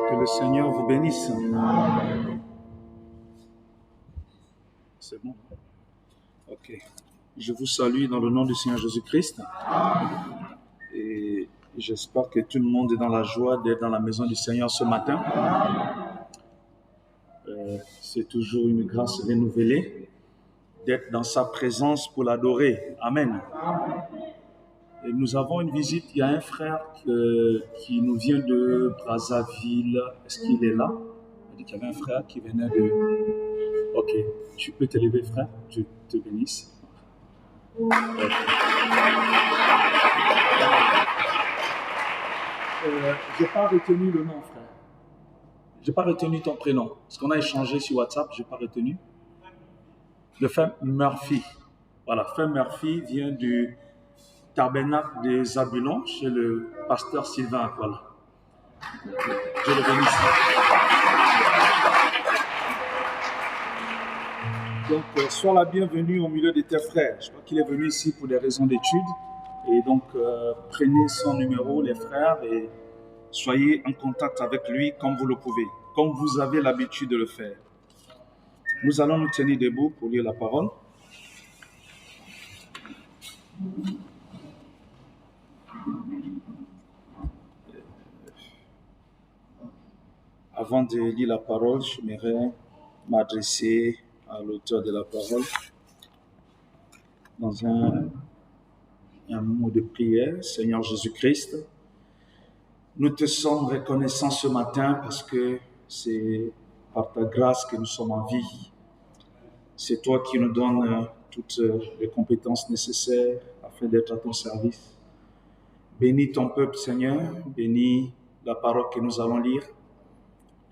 Que le Seigneur vous bénisse. C'est bon? Ok. Je vous salue dans le nom du Seigneur Jésus-Christ. Et j'espère que tout le monde est dans la joie d'être dans la maison du Seigneur ce matin. C'est toujours une grâce renouvelée d'être dans sa présence pour l'adorer. Amen. Et nous avons une visite. Il y a un frère qui nous vient de Brazzaville. Est-ce qu'il est là? Il a dit qu'il y avait un frère qui venait de... Ok. Tu peux te lever, frère? Dieu te bénisse. Okay. Je n'ai pas retenu le nom, frère. Je n'ai pas retenu ton prénom. Parce qu'on a échangé sur WhatsApp, je n'ai pas retenu. Le frère Murphy. Voilà, frère Murphy vient du tabernacle des Zabulons chez le pasteur Sylvain. Voilà. Dieu le bénisse. Donc, sois la bienvenue au milieu de tes frères. Je crois qu'il est venu ici pour des raisons d'études. Et donc, prenez son numéro, les frères, et soyez en contact avec lui comme vous le pouvez, comme vous avez l'habitude de le faire. Nous allons nous tenir debout pour lire la parole. Avant de lire la parole, j'aimerais m'adresser à l'auteur de la parole dans un mot de prière. Seigneur Jésus-Christ, nous te sommes reconnaissants ce matin parce que c'est par ta grâce que nous sommes en vie. C'est toi qui nous donnes toutes les compétences nécessaires afin d'être à ton service. Bénis ton peuple, Seigneur. Bénis la parole que nous allons lire.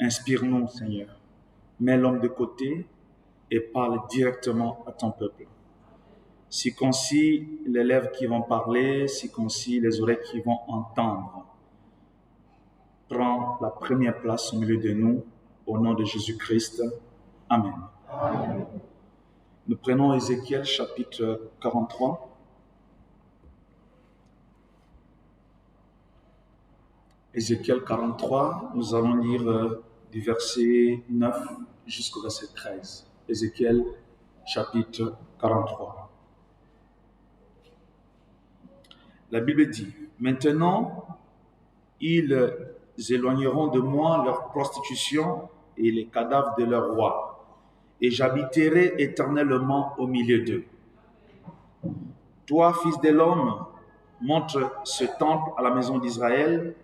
Inspire-nous, Seigneur. Mets l'homme de côté et parle directement à ton peuple. Circoncis les lèvres qui vont parler, circoncis les oreilles qui vont entendre. Prends la première place au milieu de nous, au nom de Jésus-Christ. Amen. Amen. Nous prenons Ézéchiel chapitre 43. Ézéchiel 43, nous allons lire du verset 9 jusqu'au verset 13. Ézéchiel chapitre 43. La Bible dit, « Maintenant, ils éloigneront de moi leur prostitution et les cadavres de leurs rois, et j'habiterai éternellement au milieu d'eux. Toi, fils de l'homme, montre ce temple à la maison d'Israël,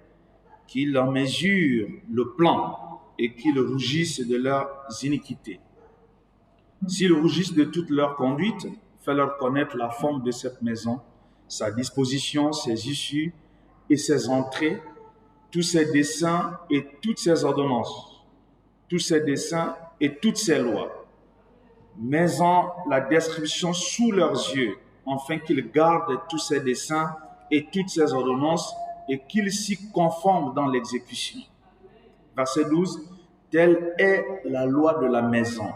qu'ils en mesurent le plan et qu'ils rougissent de leurs iniquités. S'ils rougissent de toute leur conduite, fais-leur connaître la forme de cette maison, sa disposition, ses issues et ses entrées, tous ses desseins et toutes ses ordonnances, tous ses desseins et toutes ses lois. Mets-en la description sous leurs yeux, afin qu'ils gardent tous ses desseins et toutes ses ordonnances et qu'ils s'y conforment dans l'exécution. » Verset 12. « Telle est la loi de la maison.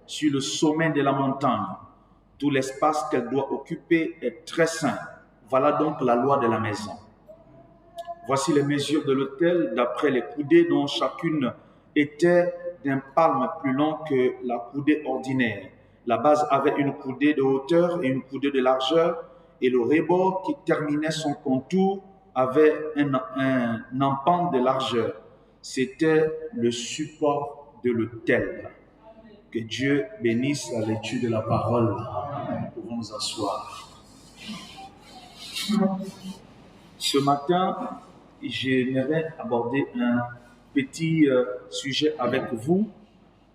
Sur le sommet de la montagne, tout l'espace qu'elle doit occuper est très saint. Voilà donc la loi de la maison. Voici les mesures de l'autel d'après les coudées dont chacune était d'un palme plus long que la coudée ordinaire. La base avait une coudée de hauteur et une coudée de largeur, et le rebord qui terminait son contour avait un empan de largeur. C'était le support de l'autel. Que Dieu bénisse la lecture de la parole. Nous pouvons nous asseoir. Ce matin, j'aimerais aborder un petit sujet avec vous,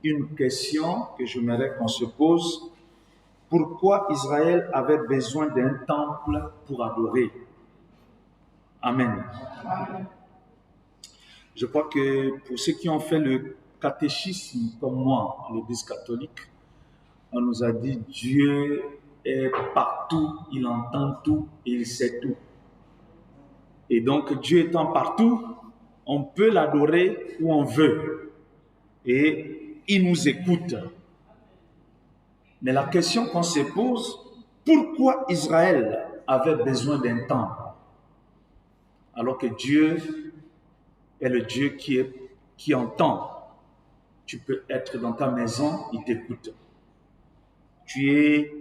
une question que j'aimerais qu'on se pose. Pourquoi Israël avait besoin d'un temple pour adorer? Amen. Je crois que pour ceux qui ont fait le catéchisme comme moi, à l'Église catholique, on nous a dit Dieu est partout, il entend tout et il sait tout. Et donc Dieu étant partout, on peut l'adorer où on veut et il nous écoute. Mais la question qu'on se pose, pourquoi Israël avait besoin d'un temple alors que Dieu est le Dieu qui entend. Tu peux être dans ta maison, il t'écoute. Tu es,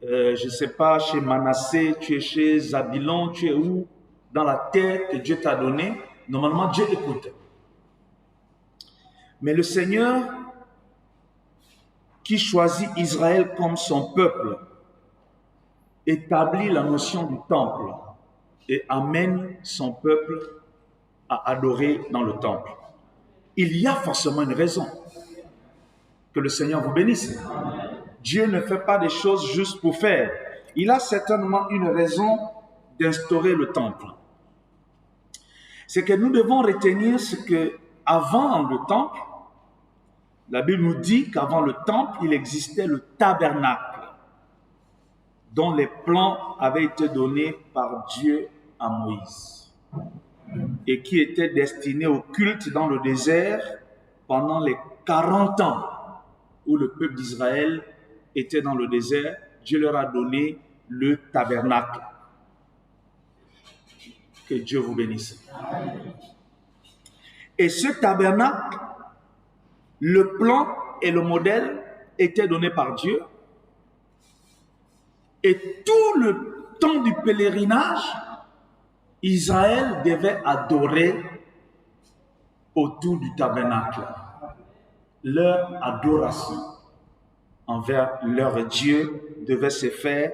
je ne sais pas, chez Manassé, tu es chez Zabilon, tu es où? Dans la terre que Dieu t'a donnée, normalement Dieu écoute. Mais le Seigneur, qui choisit Israël comme son peuple, établit la notion du temple et amène son peuple à adorer dans le temple. Il y a forcément une raison. Que le Seigneur vous bénisse. Dieu ne fait pas des choses juste pour faire. Il a certainement une raison d'instaurer le temple. C'est que nous devons retenir ce que avant le temple, la Bible nous dit qu'avant le temple, il existait le tabernacle, dont les plans avaient été donnés par Dieu à Moïse et qui était destiné au culte dans le désert pendant les 40 ans où le peuple d'Israël était dans le désert. Dieu leur a donné le tabernacle. Que Dieu vous bénisse. Et ce tabernacle, le plan et le modèle étaient donnés par Dieu. Et tout le temps du pèlerinage, Israël devait adorer autour du tabernacle. Leur adoration envers leur Dieu devait se faire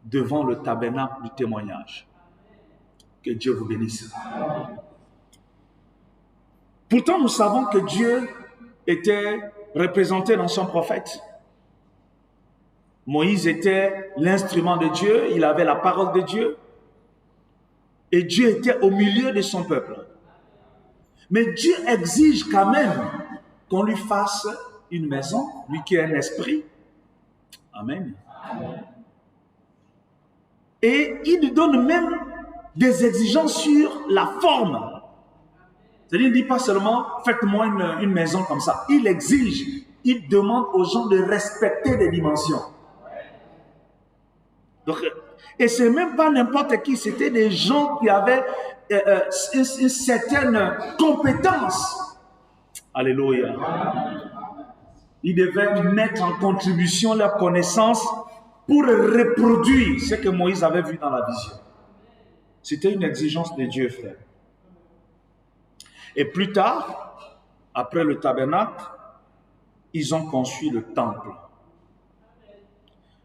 devant le tabernacle du témoignage. Que Dieu vous bénisse. Pourtant, nous savons que Dieu était représenté dans son prophète. Moïse était l'instrument de Dieu, il avait la parole de Dieu. Et Dieu était au milieu de son peuple. Mais Dieu exige quand même qu'on lui fasse une maison, lui qui est un esprit. Amen. Et il lui donne même des exigences sur la forme. C'est-à-dire, il ne dit pas seulement, faites-moi une maison comme ça. Il exige, il demande aux gens de respecter les dimensions. Donc, et ce n'est même pas n'importe qui, c'était des gens qui avaient une certaine compétence. Alléluia. Ils devaient mettre en contribution leur connaissance pour reproduire ce que Moïse avait vu dans la vision. C'était une exigence de Dieu, frère. Et plus tard, après le tabernacle, ils ont conçu le temple.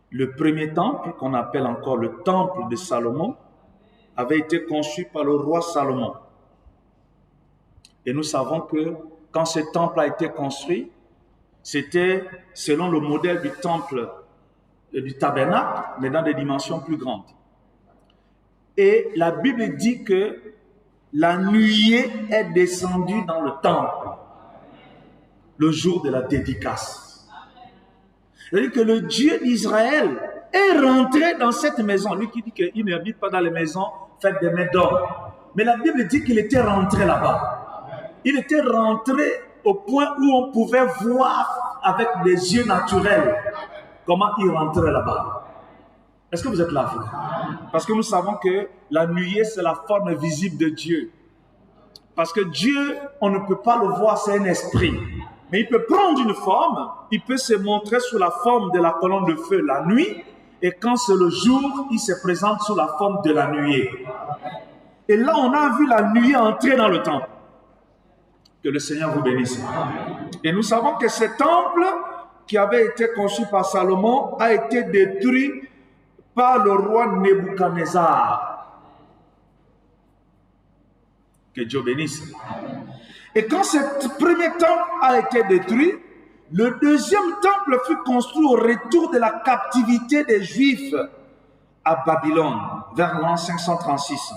Le premier temple, qu'on appelle encore le temple de Salomon, avait été conçu par le roi Salomon. Et nous savons que quand ce temple a été construit, c'était selon le modèle du temple du tabernacle, mais dans des dimensions plus grandes. Et la Bible dit que la nuée est descendue dans le temple le jour de la dédicace. C'est-à-dire que le Dieu d'Israël est rentré dans cette maison. Lui qui dit qu'il n'habite pas dans les maisons faites de mains d'homme. Mais la Bible dit qu'il était rentré là-bas. Il était rentré au point où on pouvait voir avec des yeux naturels comment il rentrait là-bas. Est-ce que vous êtes là, frère? Parce que nous savons que la nuée, c'est la forme visible de Dieu. Parce que Dieu, on ne peut pas le voir, c'est un esprit. Mais il peut prendre une forme, il peut se montrer sous la forme de la colonne de feu la nuit, et quand c'est le jour, il se présente sous la forme de la nuée. Et là, on a vu la nuée entrer dans le temple. Que le Seigneur vous bénisse. Et nous savons que ce temple, qui avait été conçu par Salomon, a été détruit par le roi Nebuchadnezzar. Que Dieu bénisse. Et quand ce premier temple a été détruit, le deuxième temple fut construit au retour de la captivité des Juifs à Babylone, vers l'an 536.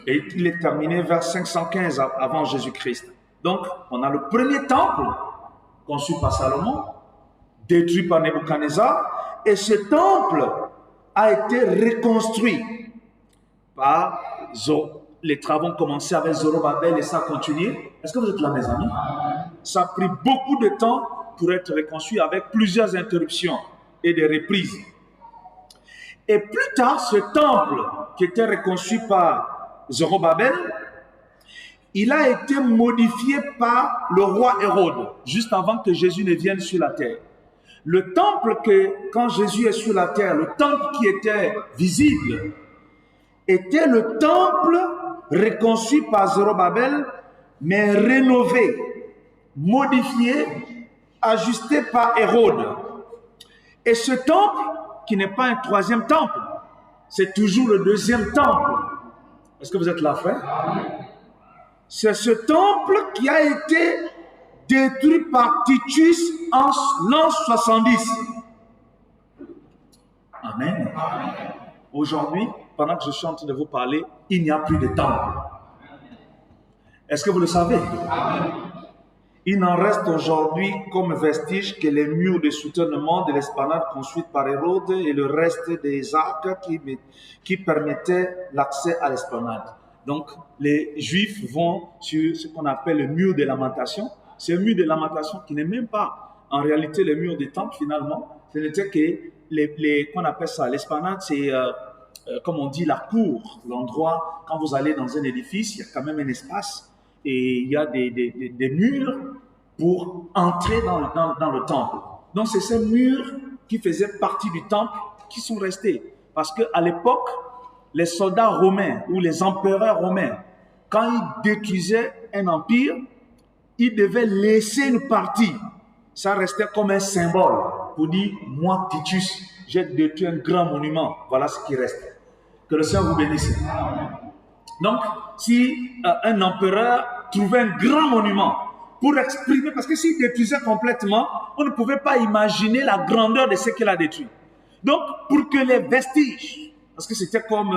Et il est terminé vers 515 avant Jésus-Christ. Donc, on a le premier temple conçu par Salomon, détruit par Nebuchadnezzar, et ce temple a été reconstruit par les travaux ont commencé avec Zorobabel et ça a continué. Est-ce que vous êtes là, mes amis? Ça a pris beaucoup de temps pour être reconstruit avec plusieurs interruptions et des reprises. Et plus tard, ce temple qui était reconstruit par Zorobabel il a été modifié par le roi Hérode, juste avant que Jésus ne vienne sur la terre. Le temple quand Jésus est sur la terre, le temple qui était visible, était le temple reconstruit par Zorobabel, mais rénové, modifié, ajusté par Hérode. Et ce temple, qui n'est pas un troisième temple, c'est toujours le deuxième temple. Est-ce que vous êtes là, frère? C'est ce temple qui a été détruit par Titus en l'an 70. Amen. Aujourd'hui, pendant que je suis en train de vous parler, il n'y a plus de temple. Est-ce que vous le savez? Il n'en reste aujourd'hui comme vestige que les murs de soutènement de l'esplanade construite par Hérode et le reste des arcs qui permettaient l'accès à l'esplanade. Donc, les Juifs vont sur ce qu'on appelle le mur de lamentation. C'est un mur de lamentation qui n'est même pas en réalité le mur des temples finalement. Ce n'était que qu'on appelle ça l'esplanade, c'est comme on dit la cour, l'endroit quand vous allez dans un édifice, il y a quand même un espace et il y a des murs pour entrer dans le temple. Donc c'est ces murs qui faisaient partie du temple qui sont restés. Parce qu'à l'époque, les soldats romains ou les empereurs romains, quand ils détruisaient un empire, ils devaient laisser une partie. Ça restait comme un symbole pour dire, moi Titus, j'ai détruit un grand monument. Voilà ce qui reste. Que le Seigneur vous bénisse. Donc, si un empereur trouvait un grand monument pour exprimer, parce que s'il détruisait complètement, on ne pouvait pas imaginer la grandeur de ce qu'il a détruit. Donc, pour que les vestiges, parce que c'était comme,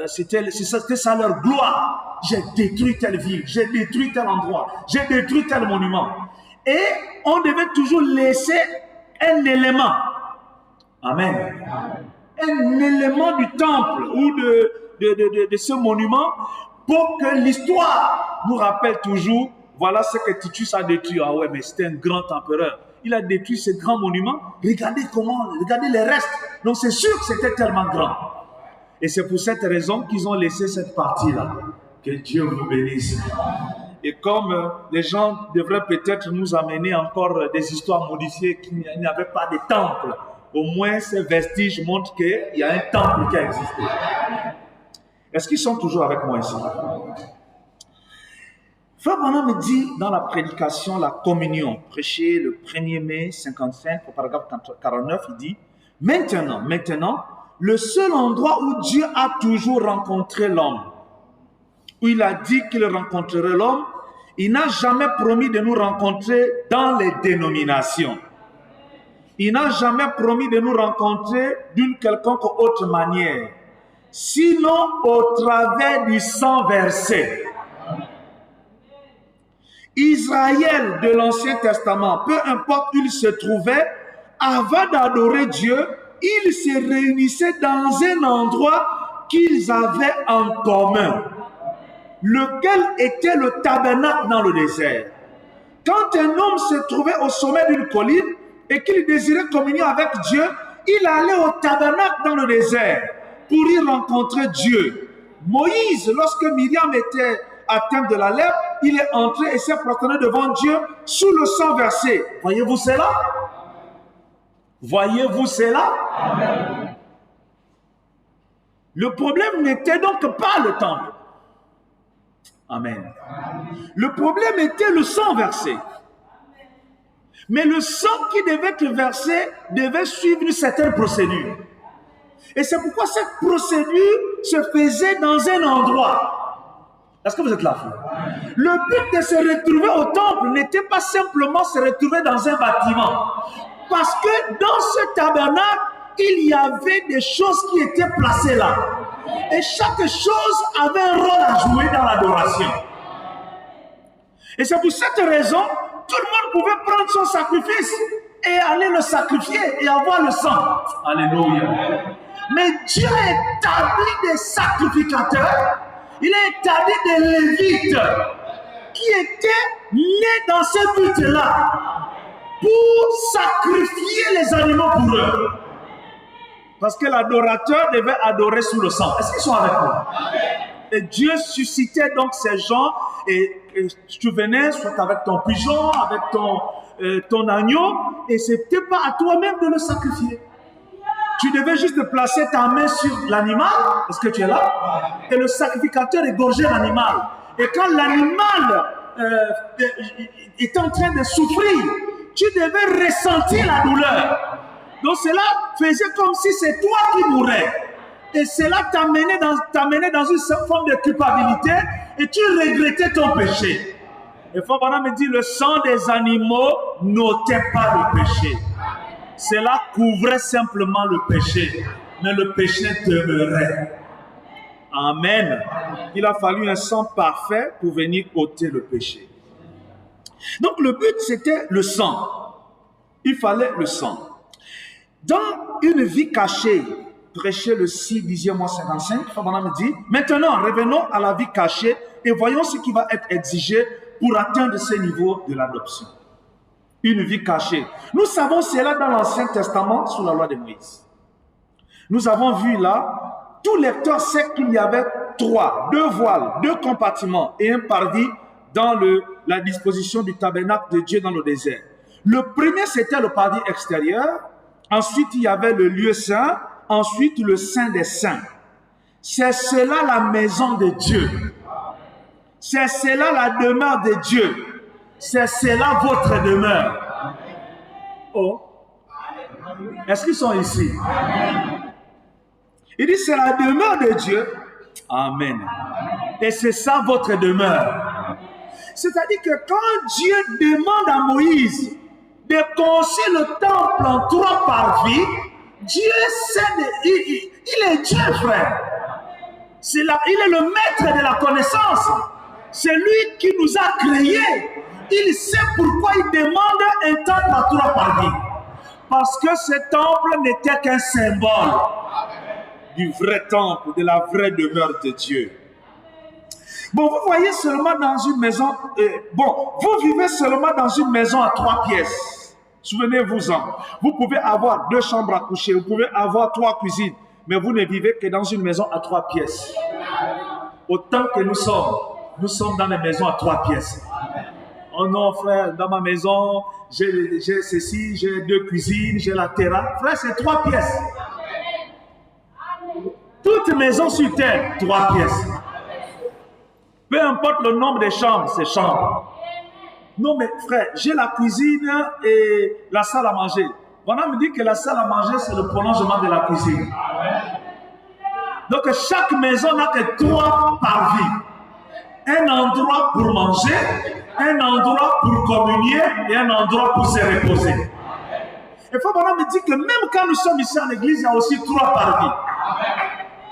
c'était ça leur gloire. J'ai détruit telle ville, j'ai détruit tel endroit, j'ai détruit tel monument. Et on devait toujours laisser un élément. Amen. Un élément du temple ou de ce monument pour que l'histoire nous rappelle toujours, voilà ce que Titus a détruit. Ah ouais, mais c'était un grand empereur. Il a détruit ce grand monument. Regardez les restes. Donc c'est sûr que c'était tellement grand. Et c'est pour cette raison qu'ils ont laissé cette partie-là. Que Dieu vous bénisse. Et comme les gens devraient peut-être nous amener encore des histoires modifiées qu'il n'y avait pas de temple, au moins ces vestiges montrent qu'il y a un temple qui a existé. Est-ce qu'ils sont toujours avec moi ici? Frère Branham me dit dans la prédication, la communion, prêchée le 1er mai 55, au paragraphe 49, il dit « Maintenant, le seul endroit où Dieu a toujours rencontré l'homme, où il a dit qu'il rencontrerait l'homme, il n'a jamais promis de nous rencontrer dans les dénominations. Il n'a jamais promis de nous rencontrer d'une quelconque autre manière, sinon au travers du sang versé. Israël de l'Ancien Testament, peu importe où il se trouvait, avant d'adorer Dieu, ils se réunissaient dans un endroit qu'ils avaient en commun, lequel était le tabernacle dans le désert. Quand un homme se trouvait au sommet d'une colline et qu'il désirait communier avec Dieu, il allait au tabernacle dans le désert pour y rencontrer Dieu. Moïse, lorsque Myriam était atteinte de la lèpre, il est entré et s'est prosterné devant Dieu sous le sang versé. Voyez-vous cela? Voyez-vous cela? Amen. Le problème n'était donc pas le temple. Amen. Le problème était le sang versé. Mais le sang qui devait être versé devait suivre une certaine procédure. Et c'est pourquoi cette procédure se faisait dans un endroit. Est-ce que vous êtes là, frère? Le but de se retrouver au temple n'était pas simplement se retrouver dans un bâtiment. Parce que dans ce tabernacle, il y avait des choses qui étaient placées là. Et chaque chose avait un rôle à jouer dans l'adoration. Et c'est pour cette raison, tout le monde pouvait prendre son sacrifice et aller le sacrifier et avoir le sang. Alléluia. Mais Dieu a établi des sacrificateurs. Il a établi des Lévites qui étaient nés dans ce but-là pour sacrifier les animaux pour eux. Parce que l'adorateur devait adorer sous le sang. Est-ce qu'ils sont avec moi? Et Dieu suscitait donc ces gens et tu venais soit avec ton pigeon, avec ton agneau, et c'était pas à toi-même de le sacrifier. Tu devais juste placer ta main sur l'animal, est-ce que tu es là? Et le sacrificateur égorgeait l'animal. Et quand l'animal était en train de souffrir, tu devais ressentir la douleur. Donc cela faisait comme si c'est toi qui mourais. Et cela t'amenait dans une forme de culpabilité et tu regrettais ton péché. Et Fabana me dit, le sang des animaux n'ôtait pas le péché. Cela couvrait simplement le péché, mais le péché demeurait. Amen. Il a fallu un sang parfait pour venir ôter le péché. Donc le but, c'était le sang. Il fallait le sang. Dans une vie cachée, prêché le 6, 10e mois 55, Fabana me dit, maintenant revenons à la vie cachée et voyons ce qui va être exigé pour atteindre ce niveau de l'adoption. Une vie cachée. Nous savons cela dans l'Ancien Testament sous la loi de Moïse. Nous avons vu là, tout lecteur sait qu'il y avait 2 voiles, 2 compartiments et un parvis dans la disposition du tabernacle de Dieu dans le désert. Le premier, c'était le parvis extérieur. Ensuite, il y avait le lieu saint. Ensuite, le saint des saints. C'est cela la maison de Dieu. C'est cela la demeure de Dieu. C'est cela votre demeure. Oh. Est-ce qu'ils sont ici? Il dit c'est la demeure de Dieu. Amen. Et c'est ça votre demeure. C'est-à-dire que quand Dieu demande à Moïse de construire le temple en 3 parvis, Dieu il est Dieu, frère. Il est le maître de la connaissance. C'est lui qui nous a créés. Il sait pourquoi il demande un temple à 3 parvis. Parce que ce temple n'était qu'un symbole du vrai temple, de la vraie demeure de Dieu. Bon, vous voyez seulement dans une maison... vous vivez seulement dans une maison à 3 pièces. Souvenez-vous-en. Vous pouvez avoir 2 chambres à coucher, vous pouvez avoir 3 cuisines, mais vous ne vivez que dans une maison à 3 pièces. Autant que nous sommes dans les maisons à 3 pièces. Oh non, frère, dans ma maison, j'ai ceci, j'ai 2 cuisines, j'ai la terrasse. Frère, c'est 3 pièces. Toute maison sur terre, 3 pièces. Peu importe le nombre de chambres, c'est chambres. Non, mais frère, j'ai la cuisine et la salle à manger. On me dit que la salle à manger, c'est le prolongement de la cuisine. Donc, chaque maison n'a que 3 parvis. Un endroit pour manger, un endroit pour communier et un endroit pour se reposer. Et Fabana me dit que même quand nous sommes ici en église, il y a aussi 3 parvis.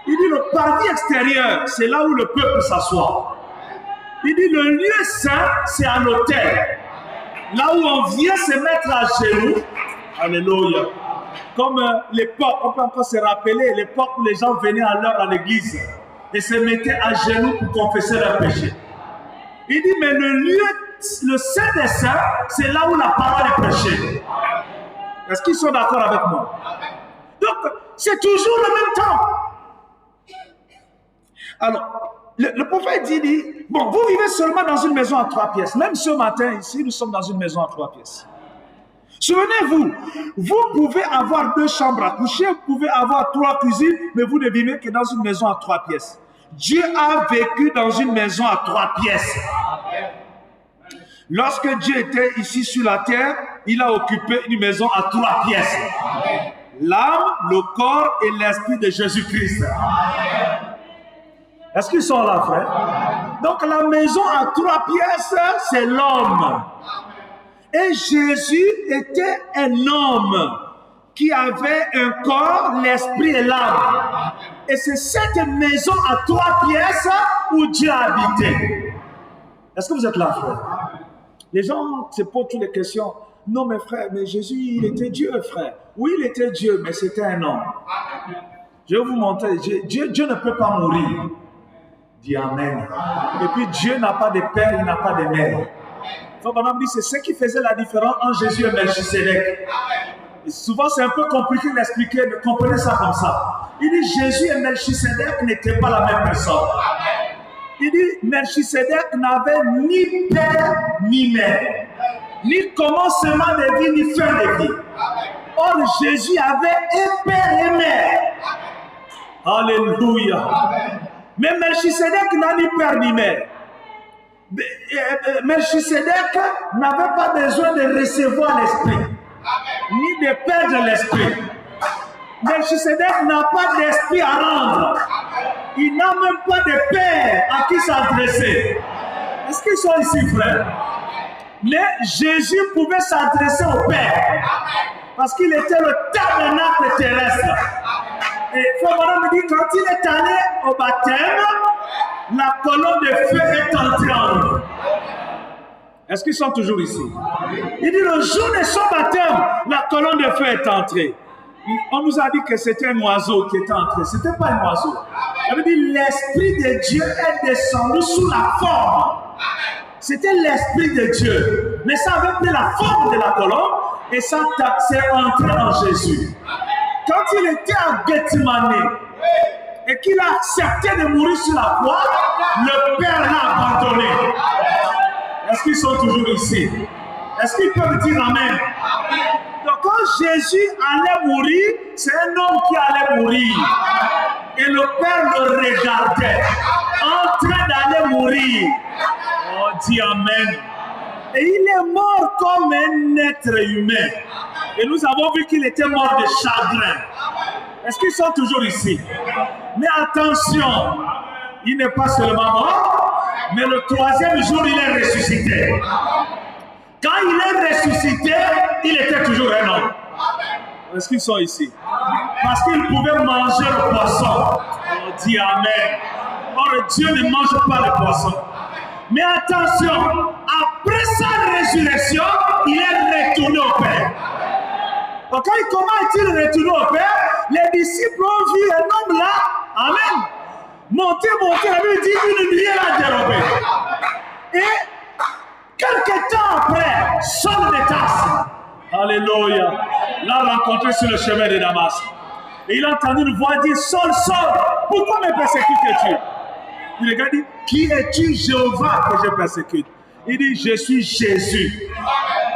Il dit le parvis extérieur, c'est là où le peuple s'assoit. Il dit le lieu saint, c'est à l'autel. Là où on vient se mettre à genoux. Alléluia. Comme l'époque, on peut encore se rappeler, l'époque où les gens venaient à l'heure à l'église et se mettaient à genoux pour confesser leurs péchés. Il dit, mais le lieu, le saint des saints, c'est là où la parole est prêchée. Est-ce qu'ils sont d'accord avec moi? Donc, c'est toujours le même temps. Alors, le prophète dit, bon, vous vivez seulement dans une maison à 3 pièces. Même ce matin, ici, nous sommes dans une maison à 3 pièces. Souvenez-vous, vous pouvez avoir 2 chambres à coucher, vous pouvez avoir 3 cuisines, mais vous ne vivez que dans une maison à 3 pièces. Dieu a vécu dans une maison à 3 pièces. Lorsque Dieu était ici sur la terre, il a occupé une maison à 3 pièces. L'âme, le corps et l'esprit de Jésus-Christ. Est-ce qu'ils sont là, frère? Donc la maison à 3 pièces, c'est l'homme. Et Jésus était un homme qui avait un corps, l'esprit et l'âme. Et c'est cette maison à 3 pièces où Dieu a habité. Est-ce que vous êtes là, frère? Les gens se posent toutes les questions. Non, mais frère, mais Jésus, il était Dieu, frère. Oui, il était Dieu, mais c'était un homme. Je vais vous montrer. Dieu ne peut pas mourir. Dis Amen. Et puis Dieu n'a pas de père, il n'a pas de mère. C'est ce qui faisait la différence entre Jésus et Melchisedec. Et souvent, c'est un peu compliqué d'expliquer, mais comprenez ça comme ça. Il dit Jésus et Melchisedec n'étaient pas la même personne. Il dit, Melchisedec n'avait ni père ni mère, ni commencement de vie, ni fin de vie. Or, Jésus avait un père et mère. Alléluia. Mais Melchisedec n'a ni père ni mère. Melchisedec n'avait pas besoin de recevoir l'esprit, ni de perdre l'esprit. Melchisedec n'a pas d'esprit à rendre. Il n'a même pas de père à qui s'adresser. Est-ce qu'ils sont ici, frères? Mais Jésus pouvait s'adresser au Père parce qu'il était le tabernacle terrestre. Et Frère Branham me dit, quand il est allé au baptême, la colonne de feu est entrée en lui. Est-ce qu'ils sont toujours ici? Il dit, le jour de son baptême, la colonne de feu est entrée. On nous a dit que c'était un oiseau qui était entré. Ce n'était pas un oiseau. Ça veut dire l'Esprit de Dieu est descendu sous la forme. C'était l'Esprit de Dieu. Mais ça avait pris la forme de la colonne et ça s'est entré en Jésus. Quand il était à Gethsemane et qu'il a accepté de mourir sur la croix, le Père l'a abandonné. Est-ce qu'ils sont toujours ici? Est-ce qu'ils peuvent dire Amen? Donc quand Jésus allait mourir, c'est un homme qui allait mourir. Et le Père le regardait en train d'aller mourir. Oh, dis Amen. Et il est mort comme un être humain. Et nous avons vu qu'il était mort de chagrin. Est-ce qu'ils sont toujours ici? Mais attention, il n'est pas seulement mort, mais le troisième jour, il est ressuscité. Quand il est ressuscité, il était toujours un homme. Est-ce qu'ils sont ici? Parce qu'il pouvait manger le poisson. On dit Amen. Or, Dieu ne mange pas le poisson. Mais attention, après sa résurrection, il est retourné au Père. Donc, comment est-il retourné au Père? Les disciples ont vu un homme là, Amen, monter, la Bible dit une nuée l'a dérobé. Et quelques temps après, Saul de Tarse, Alléluia, l'a rencontré sur le chemin de Damas. Et il a entendu une voix dire, Saul, Saul, pourquoi me persécutes-tu? Il regarde, dit, qui es-tu, Jéhovah, que je persécute? Il dit, je suis Jésus.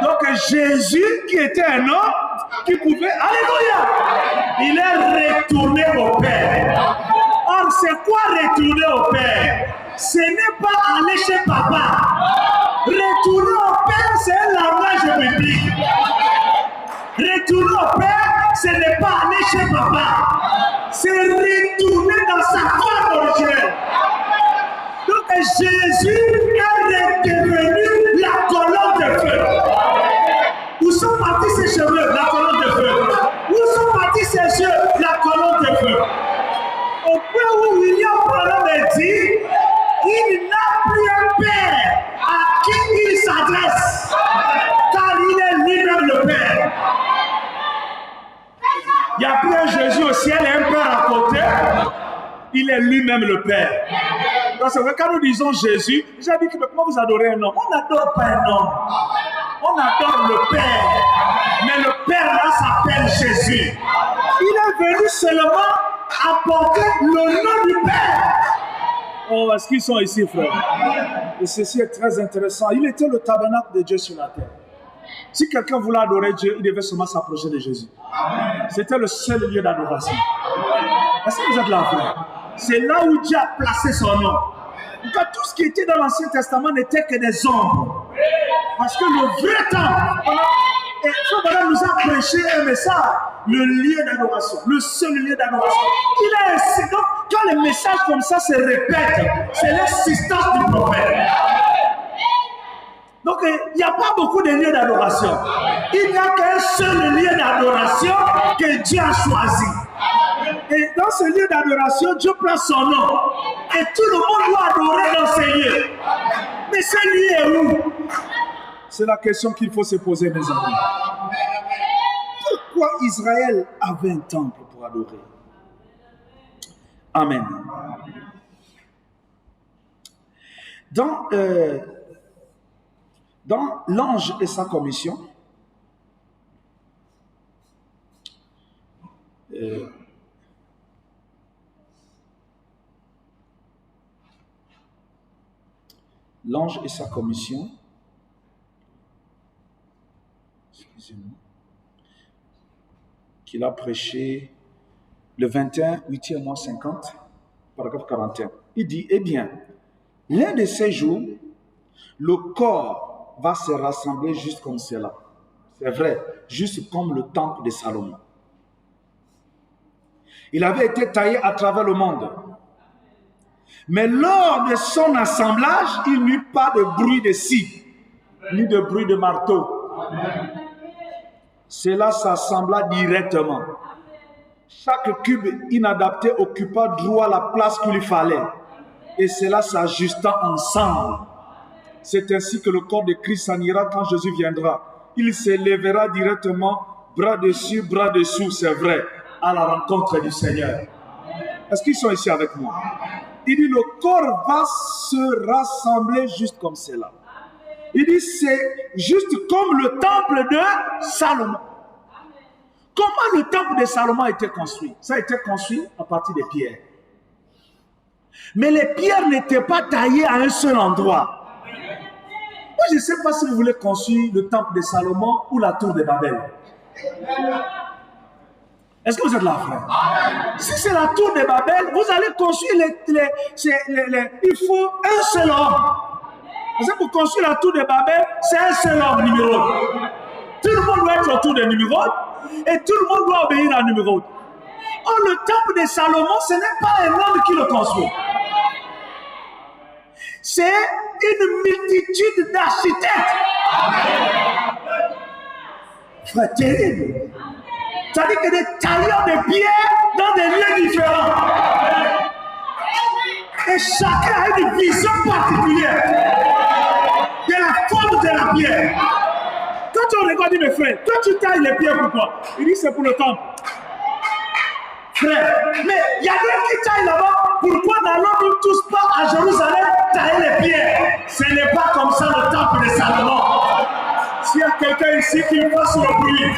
Donc Jésus, qui était un homme, qui pouvait, Alléluia, il est retourné au Père. Or, c'est quoi retourner au Père? Ce n'est pas aller chez papa. Retourner au Père, c'est un langage biblique. Retourner au Père, ce n'est pas aller chez papa. C'est retourner dans sa forme originelle. Donc Jésus est redevenu la colonne de feu. Où sont partis ses cheveux? La colonne de feu. Où sont partis ses yeux? La colonne de feu. Au point où William Branham dit, il n'a plus un père à qui il s'adresse, car il est lui-même le Père. Il n'y a plus un Jésus au ciel et un Père à côté. Il est lui-même le Père. Donc c'est vrai, quand nous disons Jésus, j'ai dit que comment vous adorez un homme? On n'adore pas un homme. On adore le Père. Mais le Père là s'appelle Jésus. Il est venu seulement apporter le nom du Père. Oh, est-ce qu'ils sont ici, frère? Et ceci est très intéressant. Il était le tabernacle de Dieu sur la terre. Si quelqu'un voulait adorer Dieu, il devait seulement s'approcher de Jésus. C'était le seul lieu d'adoration. Est-ce que vous êtes là, frère? C'est là où Dieu a placé son nom. Car tout ce qui était dans l'Ancien Testament n'était que des ombres. Parce que le vrai temps, et Frère nous a prêché un message, le lieu d'adoration, le seul lieu d'adoration. Il a ainsi, donc quand les messages comme ça se répètent, c'est l'assistance du prophète. Donc il n'y a pas beaucoup de lieux d'adoration. Il n'y a qu'un seul lieu d'adoration que Dieu a choisi. Et dans ce lieu d'adoration, Dieu prend son nom. Et tout le monde doit adorer dans ces lieux. Mais ce lieu est où? C'est la question qu'il faut se poser, mes amis. Pourquoi Israël avait un temple pour adorer? Amen. Dans l'ange et sa commission, l'ange et sa commission, excusez-moi, qu'il a prêché le 21, 8e mois 50, paragraphe 41. Il dit, eh bien, l'un de ces jours, le corps va se rassembler juste comme cela. C'est vrai, juste comme le temple de Salomon. Il avait été taillé à travers le monde. Mais lors de son assemblage, il n'y eut pas de bruit de scie, ni de bruit de marteau. Cela s'assembla directement. Chaque cube inadapté occupa droit la place qu'il lui fallait. Et cela s'ajusta ensemble. C'est ainsi que le corps de Christ s'en ira quand Jésus viendra. Il s'élèvera directement, bras dessus, bras dessous, c'est vrai, à la rencontre du Seigneur. Est-ce qu'ils sont ici avec moi? Il dit, le corps va se rassembler juste comme cela. Il dit, c'est juste comme le temple de Salomon. Comment le temple de Salomon a été construit? Ça a été construit à partir des pierres. Mais les pierres n'étaient pas taillées à un seul endroit. Moi, je ne sais pas si vous voulez construire le temple de Salomon ou la tour de Babel. Est-ce que vous êtes là, frère? Si c'est la tour de Babel, vous allez construire il faut un seul homme. Parce que pour construire la tour de Babel, c'est un seul homme, numéro. Tout le monde doit être autour de numéro et tout le monde doit obéir à numéro. Or, le temple de Salomon, ce n'est pas un homme qui le construit. C'est une multitude d'architectes. Frère, terrible. C'est-à-dire que des tailleurs de pierre dans des lieux différents. Et chacun a une vision particulière de la forme de la pierre. Quand on regarde, mes frères, toi tu tailles les pierres, pourquoi? Il dit c'est pour le temple. Frère, mais il y a des qui taillent là-bas. Pourquoi n'allons-nous tous pas à Jérusalem tailler les pierres? Ce n'est pas comme ça le temple de Salomon. S'il y a quelqu'un ici qui passe le bruit.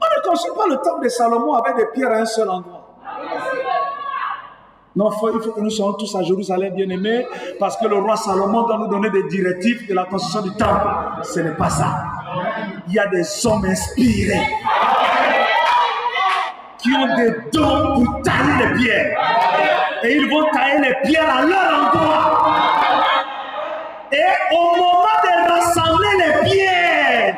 On ne construit pas le temple de Salomon avec des pierres à un seul endroit. Non, il faut que nous soyons tous à Jérusalem, bien-aimés, parce que le roi Salomon doit nous donner des directives de la construction du temple. Ce n'est pas ça. Il y a des hommes inspirés qui ont des dons pour tailler les pierres. Et ils vont tailler les pierres à leur endroit. Et au moment de rassembler les pierres,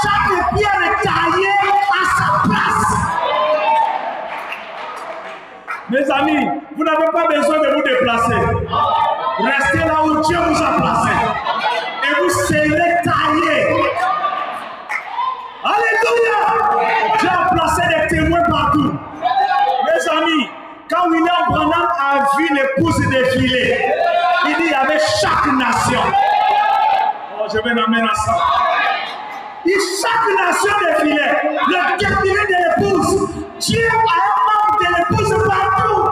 chaque pierre est taillée à sa place. Mes amis, vous n'avez pas besoin de vous déplacer. Restez là où Dieu vous a placé. Et vous serez taillés. Alléluia! Dieu a placé des témoins partout. Mes amis, quand William Branham a vu l'épouse défiler, il dit il y avait chaque nation. Oh, je vais l'amener à ça. Et chaque nation défilait. Le défilé de l'épouse. Dieu a un membre de l'épouse partout.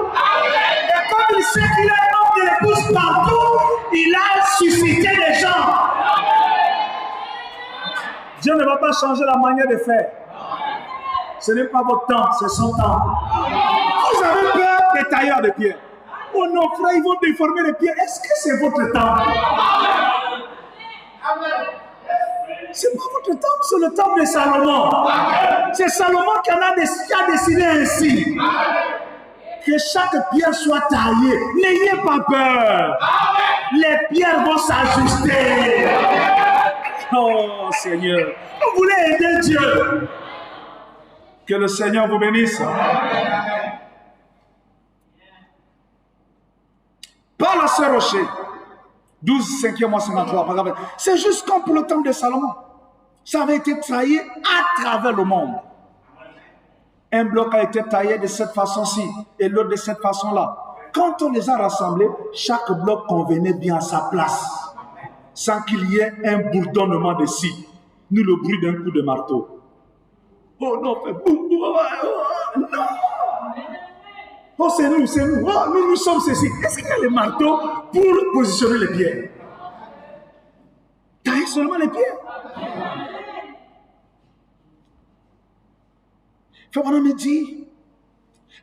Et comme il sait qu'il a un membre de l'épouse partout, il a suscité les gens. Dieu ne va pas changer la manière de faire. Ce n'est pas votre temps, c'est son temps. Vous avez peur des tailleurs de pierre. Oh non, frère, ils vont déformer les pierres. Est-ce que c'est votre temps? C'est pas votre temple, c'est le temple de Salomon. C'est Salomon qui a décidé ainsi. Que chaque pierre soit taillée. N'ayez pas peur. Les pierres vont s'ajuster. Oh Seigneur, vous voulez aider Dieu. Que le Seigneur vous bénisse. Par la sœur Rocher. 12, 5e mois 53, paragraphe. C'est juste comme pour le temple de Salomon. Ça avait été taillé à travers le monde. Un bloc a été taillé de cette façon-ci et l'autre de cette façon-là. Quand on les a rassemblés, chaque bloc convenait bien à sa place, sans qu'il y ait un bourdonnement de scie, ni le bruit d'un coup de marteau. Oh non, non. Oh, c'est nous, c'est nous. Oh, nous sommes ceci. Est-ce qu'il y a les marteaux pour positionner les pierres? Taille seulement les pierres. Frère, on me dit,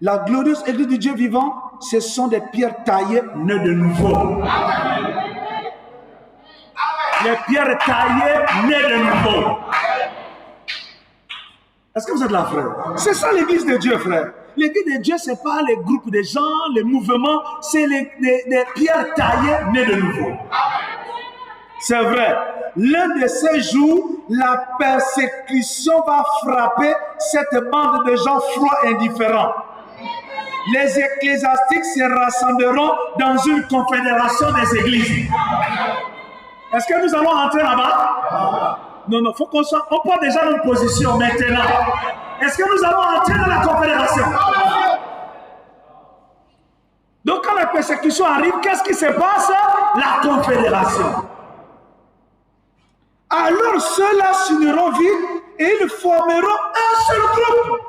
La glorieuse église du Dieu vivant, ce sont des pierres taillées nées de nouveau. Les pierres taillées nées de nouveau. Est-ce que vous êtes là, frère? C'est ça l'église de Dieu, frère. L'église de Dieu, ce n'est pas les groupes de gens, les mouvements, c'est des pierres taillées nées de nouveau. C'est vrai. L'un de ces jours, la persécution va frapper cette bande de gens froids et indifférents. Les ecclésiastiques se rassembleront dans une confédération des églises. Est-ce que nous allons rentrer là-bas? Non, il faut qu'on soit. On prend déjà notre position maintenant. Est-ce que nous allons entrer dans la confédération? Donc, quand la persécution arrive, qu'est-ce qui se passe? La confédération. Alors, ceux-là s'uniront vite et ils formeront un seul groupe.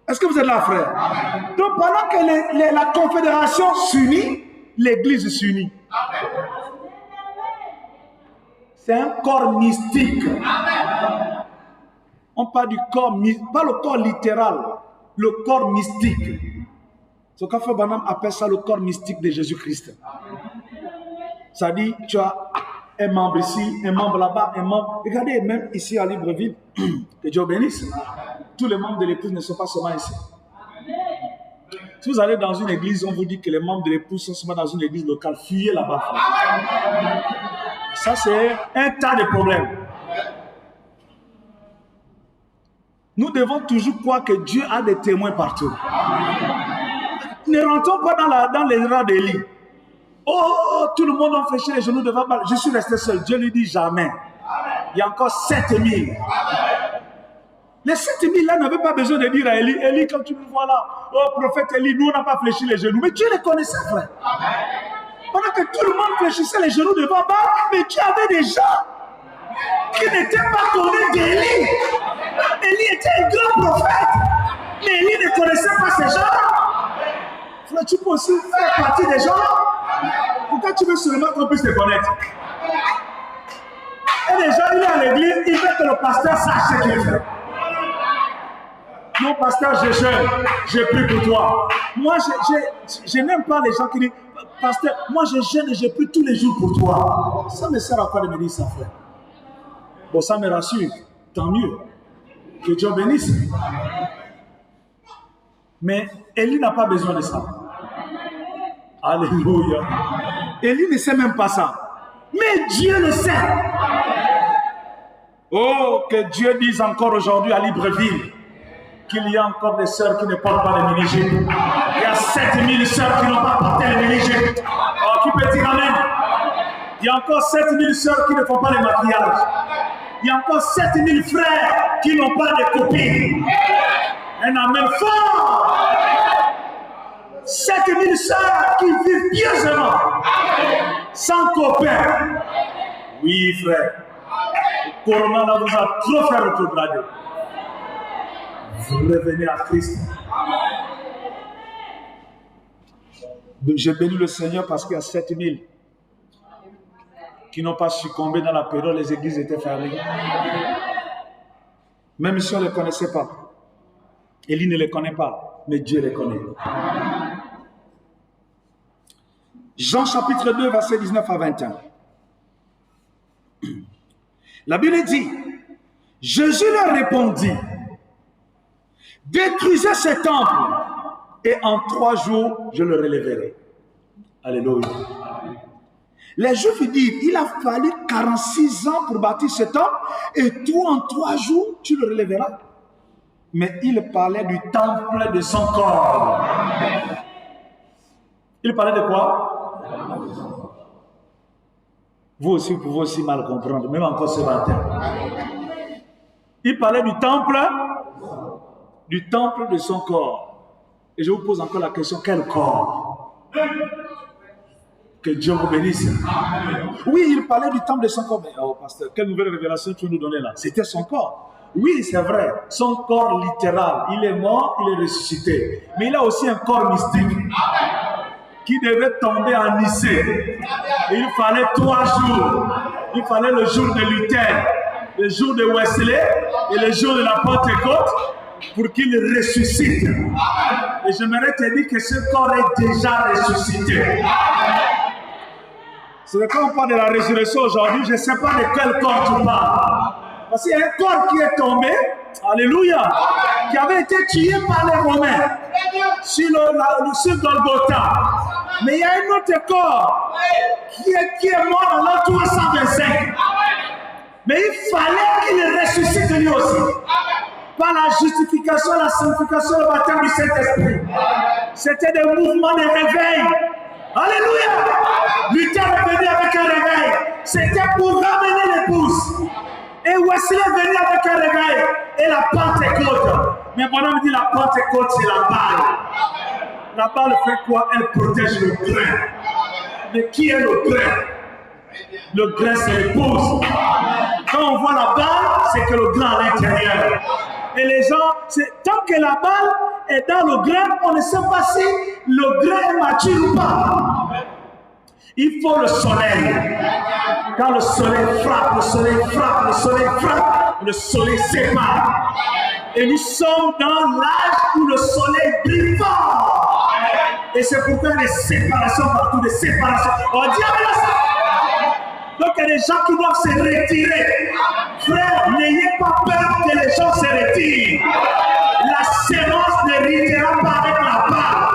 Est-ce que vous êtes là, frère? Donc, pendant que la confédération s'unit, l'église s'unit. C'est un corps mystique. On parle du corps, pas le corps littéral, le corps mystique. Ce qu'Afro Banam appelle ça le corps mystique de Jésus-Christ. Ça dit, tu as un membre ici, un membre là-bas, un membre. Regardez, même ici à Libreville, que Dieu bénisse, tous les membres de l'épouse ne sont pas seulement ici. Si vous allez dans une église, on vous dit que les membres de l'épouse sont seulement dans une église locale, fuyez là-bas. Ça, c'est un tas de problèmes. Nous devons toujours croire que Dieu a des témoins partout. Ne rentrons pas dans les rangs d'Élie. Oh, tout le monde a fléchi les genoux devant Baal. Je suis resté seul. Dieu lui dit jamais. Il y a encore 7000. Les 7000 là n'avaient pas besoin de dire à Élie, Élie, quand tu me vois là, oh prophète Élie, nous on n'a pas fléchi les genoux. Mais Dieu les connaissait, frère. Pendant que tout le monde fléchissait les genoux devant Baal, mais Dieu avait des gens qui n'étaient pas connus d'Élie. Élie était un grand prophète, mais Élie ne connaissait pas ces gens-là. Frère, tu peux aussi faire partie des gens-là. Pourquoi tu veux seulement qu'on puisse te connaître? Et les gens, il est à l'église, il veut que le pasteur sache ce qu'il fait. Non, pasteur, je jeûne, j'ai prie pour toi. Moi, je n'aime pas les gens qui disent, pasteur, moi je jeûne et je prie tous les jours pour toi. Ça me sert à quoi de me dire ça, frère? Bon, ça me rassure, tant mieux. Que Dieu bénisse. Mais Élie n'a pas besoin de ça. Alléluia. Élie ne sait même pas ça. Mais Dieu le sait. Oh, que Dieu dise encore aujourd'hui à Libreville qu'il y a encore des sœurs qui ne portent pas les mini-jupes. Il y a 7000 sœurs qui n'ont pas porté les mini-jupes. Oh, qui peut dire amen? Il y a encore 7000 sœurs qui ne font pas les maquillages. Il y a encore 7000 frères qui n'ont pas de copines. Un amen fort. 7000 sœurs qui vivent pieusement, sans copains. Oui, frère. Le corona vous a trop fait retrograder. Vous revenez à Christ. J'ai béni le Seigneur parce qu'il y a 7000 qui n'ont pas succombé dans la période où les églises étaient fermées. Même si on ne les connaissait pas. Élie ne les connaît pas, mais Dieu les connaît. Jean chapitre 2, verset 19 à 21. La Bible dit, Jésus leur répondit, détruisez ce temple et en 3 jours, je le relèverai. Alléluia. Les Juifs disent, il a fallu 46 ans pour bâtir ce temple et toi en 3 jours, tu le relèveras. Mais il parlait du temple de son corps. Il parlait de quoi? Vous aussi, vous pouvez aussi mal comprendre, même encore ce matin. Il parlait du temple de son corps. Et je vous pose encore la question, quel corps? Que Dieu vous bénisse. Oui, il parlait du temple de son corps. Mais, oh, pasteur, quelle nouvelle révélation tu nous donnais là? C'était son corps. Oui, c'est vrai, son corps littéral. Il est mort, il est ressuscité. Mais il a aussi un corps mystique qui devait tomber en Nicée. Et il fallait 3 jours. Il fallait le jour de Luther, le jour de Wesley et le jour de la Pentecôte pour qu'il ressuscite. Et j'aimerais te dire que ce corps est déjà ressuscité. C'est quand on parle de la résurrection aujourd'hui, je ne sais pas de quel corps tu parles. Parce qu'il y a un corps qui est tombé, alléluia, qui avait été tué par les Romains sur Golgotha. Mais il y a un autre corps qui est mort en l'an 325. Mais il fallait qu'il ressuscite lui aussi. Par la justification, la sanctification, le baptême du Saint-Esprit. C'était des mouvements de réveil. Alléluia! Luther est venu avec un réveil. C'était pour ramener l'épouse. Et Wesley est venu avec un réveil. Et la Pentecôte. Mais bonhomme dit la Pentecôte, c'est la balle. La balle fait quoi? Elle protège le grain. Mais qui est le grain? Le grain, c'est l'épouse. Quand on voit la balle, c'est que le grain à l'intérieur. Et les gens, tant que la balle est dans le grain, on ne sait pas si le grain est mature ou pas. Il faut le soleil. Quand le soleil frappe, le soleil frappe, le soleil frappe, le soleil sépare. Et nous sommes dans l'âge où le soleil brille fort. Et c'est pourquoi il y a des séparations partout, des séparations. On dit avec ça. Donc il y a des gens qui doivent se retirer. Frère, n'ayez pas peur que les gens se retirent. La sémence ne restera pas avec la balle.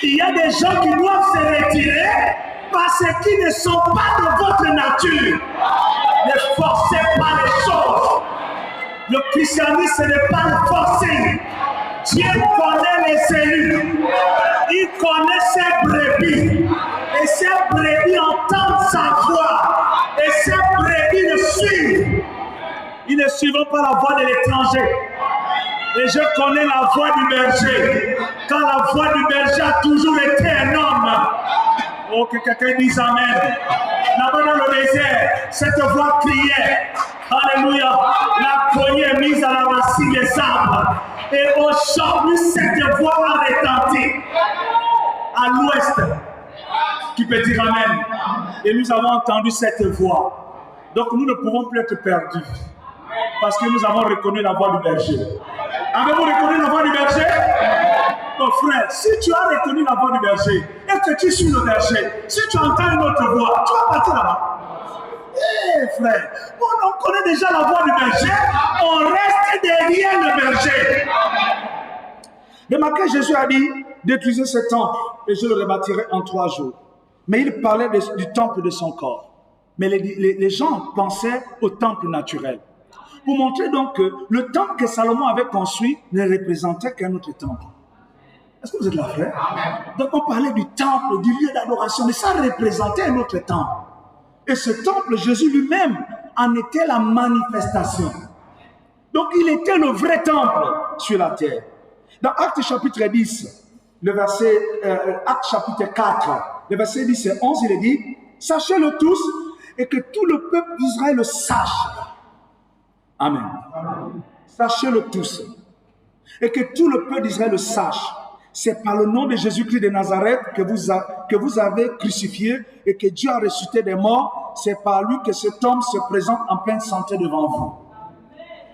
Il y a des gens qui doivent se retirer parce qu'ils ne sont pas de votre nature. Ne forcez pas les choses. Le christianisme, ce n'est pas le forcing. Dieu connaît les élus. Il connaît ses brebis. Et ces brebis entendent sa voix. Et ces brebis le suivent. Ils ne suivront pas la voix de l'étranger. Et je connais la voix du berger. Quand la voix du berger a toujours été un homme. Oh, que quelqu'un dise Amen. Là-bas dans le désert, cette voix criait. Alléluia. La cognée est mise à la racine des arbres. Et aujourd'hui, cette voix a retenti. À l'ouest. Tu peux dire Amen. Et nous avons entendu cette voix. Donc nous ne pouvons plus être perdus. Parce que nous avons reconnu la voix du berger. Avez-vous reconnu la voix du berger? Mon frère, si tu as reconnu la voix du berger et que tu suis le berger, si tu entends une autre voix, tu vas partir là-bas. Eh frère, on connaît déjà la voix du berger, on reste derrière le berger. Remarquez, Jésus a dit, détruisez ce temple et je le rebâtirai en 3 jours. Mais il parlait du temple de son corps. Mais les gens pensaient au temple naturel. Pour montrer donc que le temple que Salomon avait construit ne représentait qu'un autre temple. Est-ce que vous êtes là, frère? Donc on parlait du temple, du lieu d'adoration, mais ça représentait un autre temple. Et ce temple, Jésus lui-même en était la manifestation. Donc il était le vrai temple sur la terre. Dans Actes chapitre 10, le verset, Actes chapitre 4, le verset 10 et 11, il est dit, sachez-le tous et que tout le peuple d'Israël le sache. Amen. Sachez-le tous. Et que tout le peuple d'Israël le sache. C'est par le nom de Jésus-Christ de Nazareth que vous avez crucifié et que Dieu a ressuscité des morts. C'est par lui que cet homme se présente en pleine santé devant vous.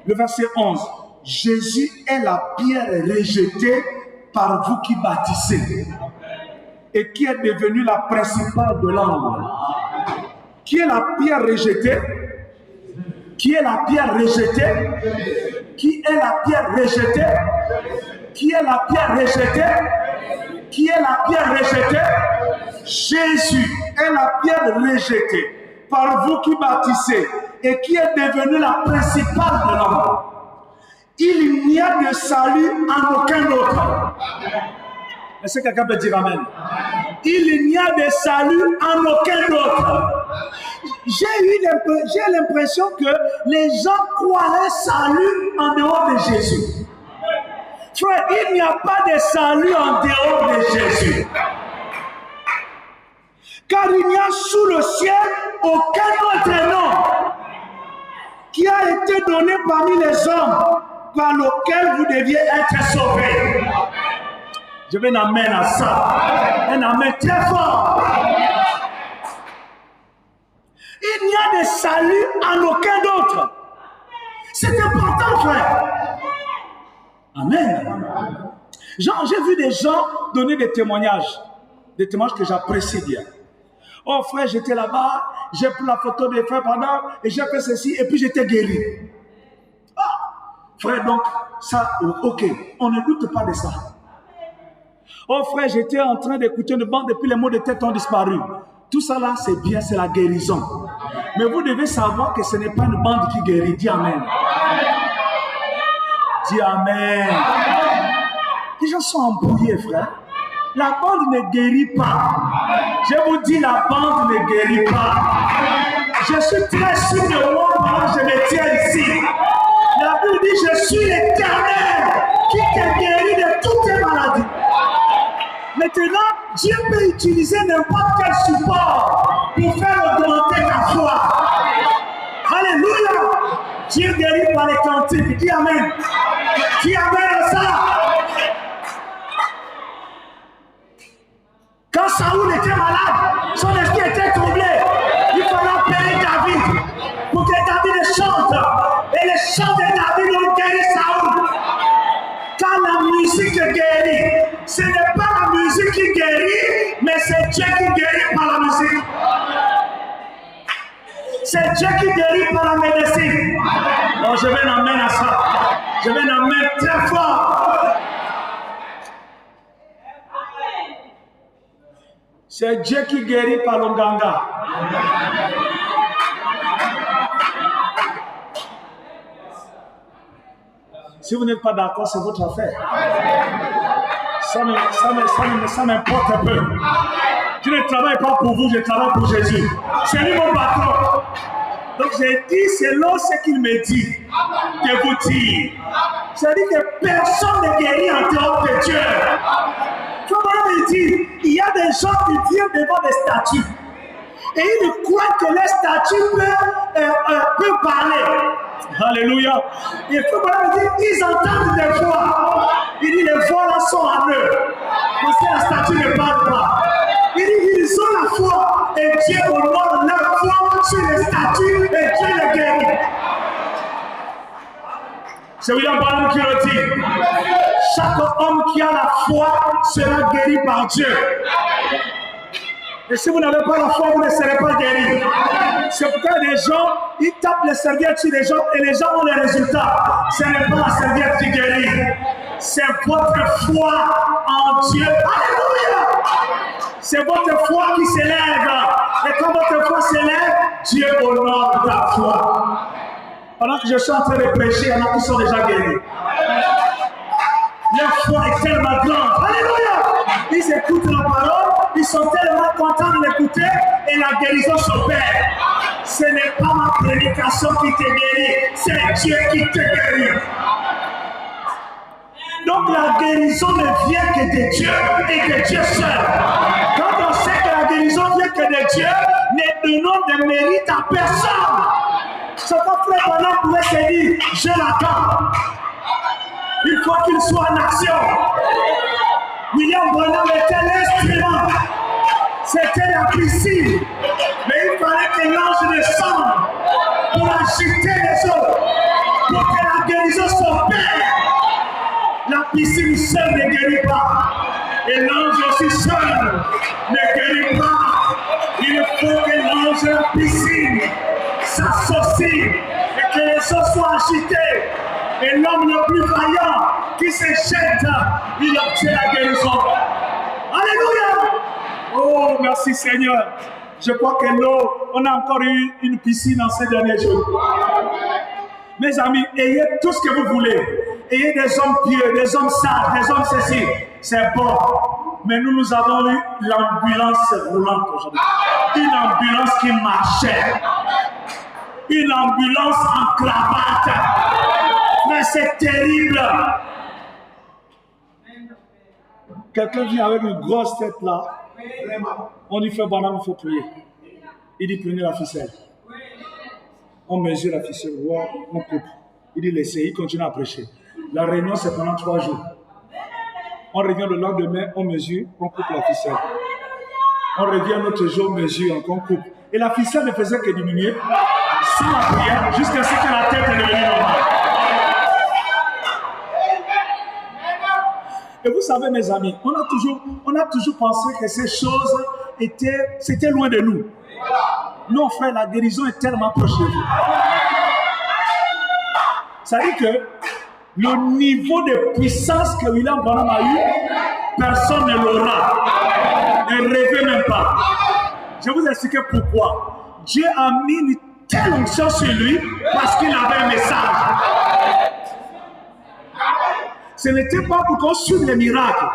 Le verset 11. Jésus est la pierre rejetée par vous qui bâtissez et qui est devenue la principale de l'angle. Qui est la pierre rejetée? Qui est la pierre rejetée? Qui est la pierre rejetée? Qui est la pierre rejetée? Qui est la pierre rejetée? Jésus est la pierre rejetée par vous qui bâtissez et qui est devenue la principale de l'homme. Il n'y a de salut en aucun autre. Est-ce que quelqu'un peut dire Amen? Il n'y a de salut en aucun autre. J'ai l'impression que les gens croiraient salut en dehors de Jésus. Frère, il n'y a pas de salut en dehors de Jésus. Car il n'y a sous le ciel aucun autre nom qui a été donné parmi les hommes par lequel vous deviez être sauvés. Je veux un amen à ça. Un amen très fort. Il n'y a de salut en aucun autre. C'est important, frère. Amen. J'ai vu des gens donner des témoignages que j'apprécie bien. Oh frère, j'étais là-bas, j'ai pris la photo des frères pendant, et j'ai fait ceci, et puis j'étais guéri. Ah, frère, donc, ça, ok, on ne doute pas de ça. Oh frère, j'étais en train d'écouter une bande, et puis les mots de tête ont disparu. Tout ça là, c'est bien, c'est la guérison. Mais vous devez savoir que ce n'est pas une bande qui guérit. Dis Amen. Dis Amen. Les gens sont embrouillés, frère. La bande ne guérit pas. Je vous dis, la bande ne guérit pas. Je suis très sûr de moi pendant que je me tiens ici. La Bible dit, je suis l'Éternel qui te guérit de toutes tes maladies. Maintenant, Dieu peut utiliser n'importe quel support pour faire augmenter ta foi. Alléluia. Dieu guérit par les cantiques. Dis Amen. Dis Amen à ça. Quand Saoul était malade, son esprit était troublé. Il fallait payer David pour que David chante. Et les chants de David ont guéri Saoul. Quand la musique guérit, ce n'est pas la musique qui guérit, mais c'est Dieu qui guérit par la musique. C'est Dieu qui guérit par la médecine. Donc je vais l'amener à ça. Je vais l'amener très fort. C'est Dieu qui guérit par l'onganga. Si vous n'êtes pas d'accord, c'est votre affaire. Ça m'importe un peu. Je ne travaille pas pour vous, je travaille pour Jésus. C'est lui mon patron. Donc j'ai dit selon ce qu'il me dit de vous dire. C'est-à-dire que personne n'est guéri en dehors de Dieu. Comment me dit, il y a des gens qui viennent devant des statues. Et ils croient que les statues peuvent parler. Alléluia. Et comment me dit, ils entendent des voix. Il dit, les voix là sont en eux. Parce que la statue ne parle pas. Il dit, ils ont la foi. Et Dieu honore leur foi sur les statues. Et Dieu les guérit. C'est William Branham qui le dit. Chaque homme qui a la foi sera guéri par Dieu. Et si vous n'avez pas la foi, vous ne serez pas guéri. C'est pourquoi les gens, ils tapent les serviettes sur les gens et les gens ont les résultats. Ce n'est pas la serviette qui guérit. C'est votre foi en Dieu. Alléluia! C'est votre foi qui s'élève. Et quand votre foi s'élève, Dieu honore ta foi. Pendant que je suis en train de prêcher, il y en a qui sont déjà guéris. Leur foi est tellement grande. Alléluia! Ils écoutent la parole, ils sont tellement contents de l'écouter et la guérison s'opère. Ce n'est pas ma prédication qui te guérit, c'est Dieu qui te guérit. Donc la guérison ne vient que de Dieu et de Dieu seul. Quand on sait que la guérison vient que de Dieu, ne donnons de mérite à personne. C'est pas frère Branham pouvait se dire, je l'attends. Il faut qu'il soit en action. William Branham était l'instrument. C'était la piscine. Mais il fallait que l'ange descende pour agiter les eaux, pour que la guérison s'opère. La piscine seule ne guérit pas. Et l'ange aussi seul ne guérit pas. Il faut que l'ange et la piscine s'associent et que les eaux soient agitées. Et l'homme le plus vaillant qui se jette, il obtient la guérison. Alléluia! Oh, merci Seigneur. Je crois que l'eau, on a encore eu une piscine en ces derniers jours. Mes amis, ayez tout ce que vous voulez. Ayez des hommes pieux, des hommes sages, des hommes ceci. C'est bon. Mais nous avons eu l'ambulance roulante aujourd'hui. Une ambulance qui marchait. Une ambulance en cravate. Mais c'est terrible. Quelqu'un vient avec une grosse tête là. On lui fait banane, il faut prier. Il dit prenez la ficelle. On mesure la ficelle, on coupe. Il dit laissez, il continue à prêcher. La réunion c'est pendant 3 jours. On revient le lendemain, on mesure, on coupe la ficelle. On revient un autre jour, on mesure, on coupe. Et la ficelle ne faisait que diminuer. sans la prière jusqu'à ce que la tête est devenue normale. Et vous savez, mes amis, on a toujours pensé que ces choses c'était loin de nous. Non, frère, la guérison est tellement proche de vous. Ça dit que le niveau de puissance que William Branham a eu, personne ne l'aura. Ne rêvez même pas. Je vais vous expliquer pourquoi. Dieu a mis une telle onction sur lui parce qu'il avait un message. Ce n'était pas pour qu'on suive les miracles.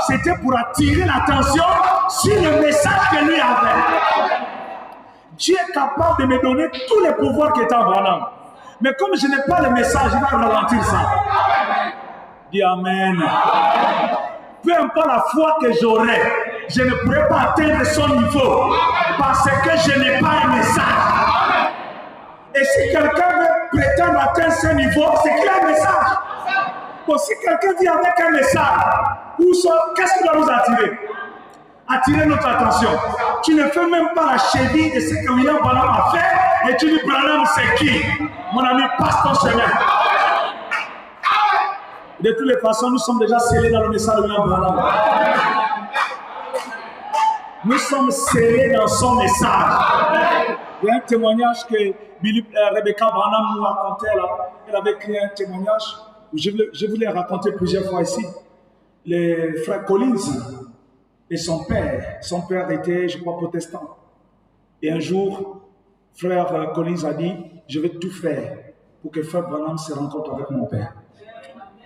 C'était pour attirer l'attention sur le message que lui avait. Dieu est capable de me donner tous les pouvoirs qui étaient en Branham. Mais comme je n'ai pas le message, il va ralentir ça. Dis Amen. Peu importe la foi que j'aurai, je ne pourrai pas atteindre son niveau parce que je n'ai pas un message. Et si quelqu'un veut prétendre atteindre ce niveau, c'est qu'il a un message. Bon, si quelqu'un vit avec un message, qu'est-ce qui doit nous attirer? Attirer notre attention. Tu ne fais même pas la cheville de ce que William Branham a fait et tu dis Branham c'est qui? Mon ami, passe ton chemin. De toutes les façons, nous sommes déjà scellés dans le message de William Branham. Nous sommes scellés dans son message. Il y a un témoignage que Rebecca Branham nous racontait là. Elle avait écrit un témoignage. Je vous l'ai raconté plusieurs fois ici. Les frères Collins et son père était, je crois, protestant. Et un jour, frère Collins a dit, je vais tout faire pour que frère Branham se rencontre avec mon père.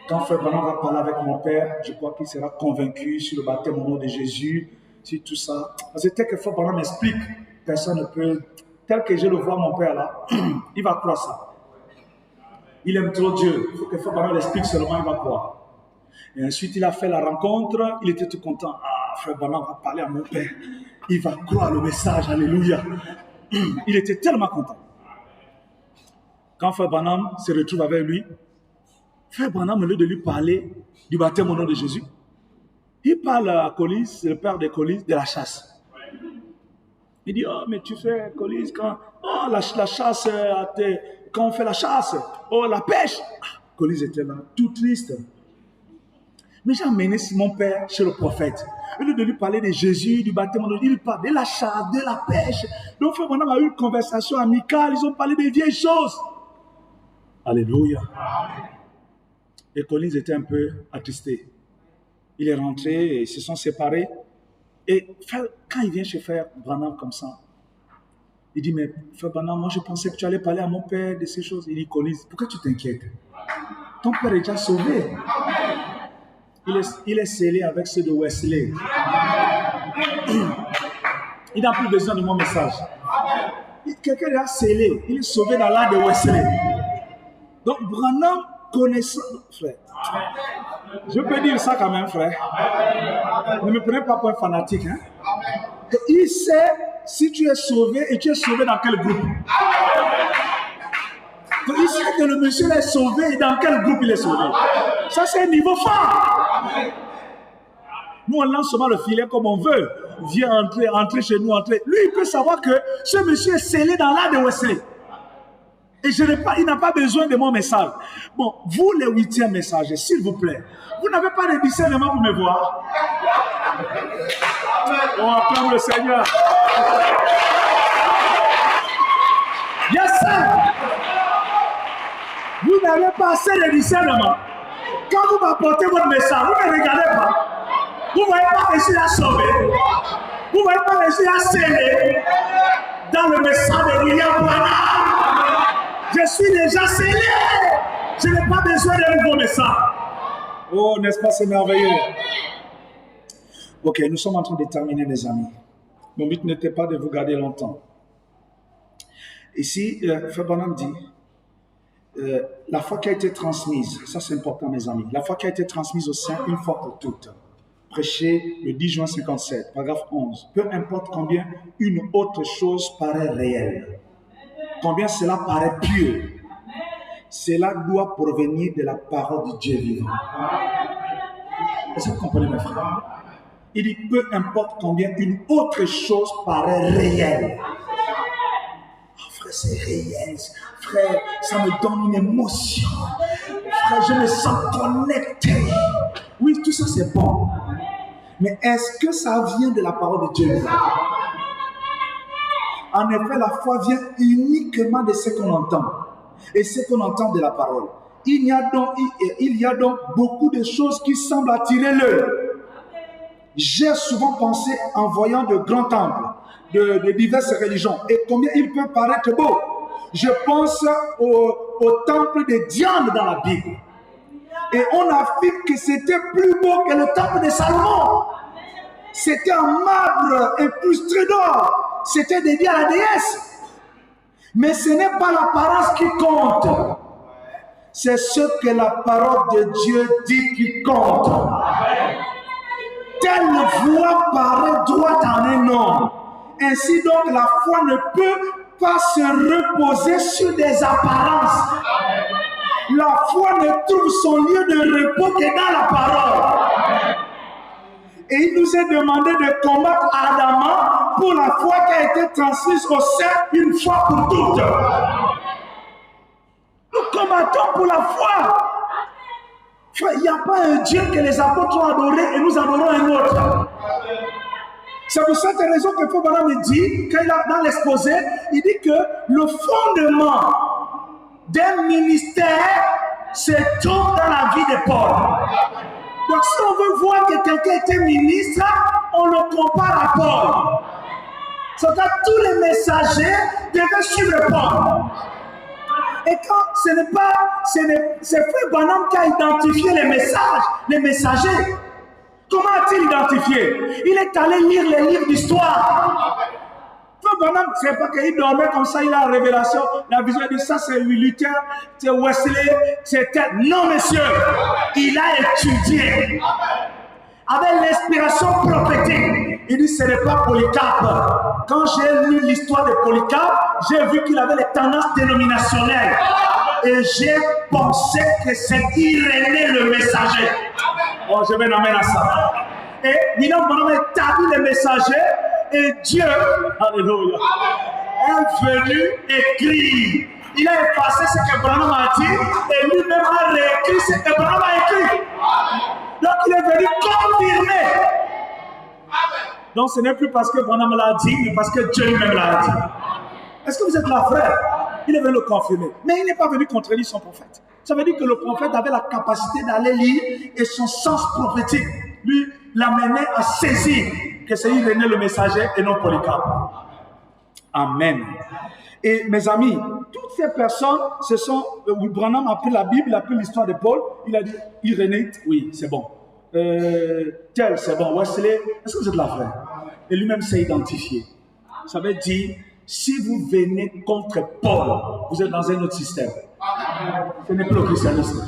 Quand frère Branham va parler avec mon père, je crois qu'il sera convaincu sur le baptême au nom de Jésus, sur tout ça. Parce que tel que frère Branham explique, personne ne peut, tel que je le vois mon père là, il va croire ça. Il aime trop Dieu. Il faut que frère Branham l'explique seulement, il va croire. Et ensuite, il a fait la rencontre, il était tout content. Ah, frère Branham va parler à mon père. Il va croire le message, alléluia. Il était tellement content. Quand frère Branham se retrouve avec lui, frère Branham, au lieu de lui parler du baptême au nom de Jésus, il parle à Collins, le père de Collins, de la chasse. Il dit, oh, mais tu fais, Collins, quand la chasse, quand on fait la chasse, oh, la pêche. Ah, Collins était là, tout triste. Mais j'ai amené mon père chez le prophète. Au lieu de lui parler de Jésus, du baptême, il parle de la chasse, de la pêche. Donc, frère Branham a eu une conversation amicale, ils ont parlé des vieilles choses. Alléluia. Et Collins était un peu attristé. Il est rentré et ils se sont séparés. Et quand il vient chez frère Branham comme ça, il dit, mais frère Branham, moi je pensais que tu allais parler à mon père de ces choses. Il dit, Collins, pourquoi tu t'inquiètes? Ton père est déjà sauvé. Il est scellé avec ceux de Wesley. Il n'a plus besoin de mon message. Quelqu'un est scellé. Il est sauvé dans l'art de Wesley. Donc Branham connaissant, frère. Je peux dire ça quand même, frère. Ne me prenez pas pour un fanatique. Hein? Il sait si tu es sauvé et tu es sauvé dans quel groupe. Il sait que le monsieur est sauvé et dans quel groupe il est sauvé. Ça, c'est un niveau fort. Nous, on lance seulement le filet comme on veut. Viens entrer chez nous, entrer. Lui, il peut savoir que ce monsieur est scellé dans l'art de Wesley. Et il n'a pas besoin de mon message. Bon, vous, les 8e messagers, s'il vous plaît, vous n'avez pas de discernement pour me voir. On acclame le Seigneur. Yes, sir. Vous n'avez pas assez de discernement. Quand vous m'apportez votre message, vous ne regardez pas. Vous ne voyez pas que je suis à sauver. Vous ne voyez pas que je suis à sceller dans le message de William Branham. Je suis déjà scellé. Je n'ai pas besoin d'un nouveau message. Oh, n'est-ce pas, c'est merveilleux. Ok, nous sommes en train de terminer, les amis. Mon but n'était pas de vous garder longtemps. Ici, Frère Branham dit, la foi qui a été transmise, ça c'est important, mes amis, la foi qui a été transmise au sein une fois pour toutes, prêché le 10 juin 57, paragraphe 11, peu importe combien une autre chose paraît réelle, combien cela paraît pieux, cela doit provenir de la parole de Dieu vivant. Est-ce que vous comprenez, mes frères? Il dit, peu importe combien une autre chose paraît réelle. frère, c'est réel. Frère, ça me donne une émotion. Frère, je me sens connecté. Oui, tout ça c'est bon. Mais est-ce que ça vient de la parole de Dieu? En effet, la foi vient uniquement de ce qu'on entend. Et ce qu'on entend de la parole. Il y a donc beaucoup de choses qui semblent attirer l'œil. J'ai souvent pensé en voyant de grands temples, de diverses religions, et combien ils peuvent paraître beaux. Je pense au temple de Diane dans la Bible. Et on affirme que c'était plus beau que le temple de Salomon. C'était en marbre incrusté d'or. C'était dédié à la déesse. Mais ce n'est pas l'apparence qui compte. C'est ce que la parole de Dieu dit qui compte. Telle voie paraît droite en un homme. Ainsi donc, la foi ne peut pas se reposer sur des apparences. La foi ne trouve son lieu de repos que dans la parole. Et il nous est demandé de combattre ardemment pour la foi qui a été transmise au sein une fois pour toutes. Nous combattons pour la foi. Il n'y a pas un Dieu que les apôtres ont adoré et nous adorons un autre. C'est pour cette raison que Paul me dit, quand il a dans l'exposé, il dit que le fondement d'un ministère se trouve dans la vie de Paul. Donc si on veut voir que quelqu'un était ministre, on le compare à Paul. C'est-à-dire que tous les messagers devaient suivre Paul. Et quand ce n'est pas, c'est Frère Branham qui a identifié les messages, les messagers. Comment a-t-il identifié? Il est allé lire les livres d'histoire. Frère Branham, ce n'est pas qu'il dormait comme ça, il a la révélation, la vision, il dit ça c'est Luther, c'est Wesley, c'est tel. Non, monsieur, il a étudié. Avec l'inspiration prophétique, il dit ce n'est pas Polycarpe. Quand j'ai lu l'histoire de Polycarpe, j'ai vu qu'il avait les tendances dénominationnelles. Et j'ai pensé que c'est Irénée le messager. Oh, je vais l'amener à ça. Et William Branham établit les messagers et Dieu, alléluia, est venu écrire. Il a effacé ce que Branham a dit et lui-même a réécrit ce que Branham a écrit. Donc il est venu confirmer. Donc ce n'est plus parce que Branham l'a dit, mais parce que Dieu lui-même l'a dit. Est-ce que vous êtes là, frère? Il est venu le confirmer. Mais il n'est pas venu contredire son prophète. Ça veut dire que le prophète avait la capacité d'aller lire et son sens prophétique lui l'amenait à saisir que c'est Irénée le messager et non Polycarpe. Amen. Et mes amis, toutes ces personnes, ce sont, Branham a pris la Bible, il a pris l'histoire de Paul, il a dit Irénée, oui, c'est bon. Tel, c'est bon. Wesley, est-ce que vous êtes là, frère? Et lui-même s'est identifié. Ça veut dire, si vous venez contre Paul, vous êtes dans un autre système. Ce n'est plus le christianisme.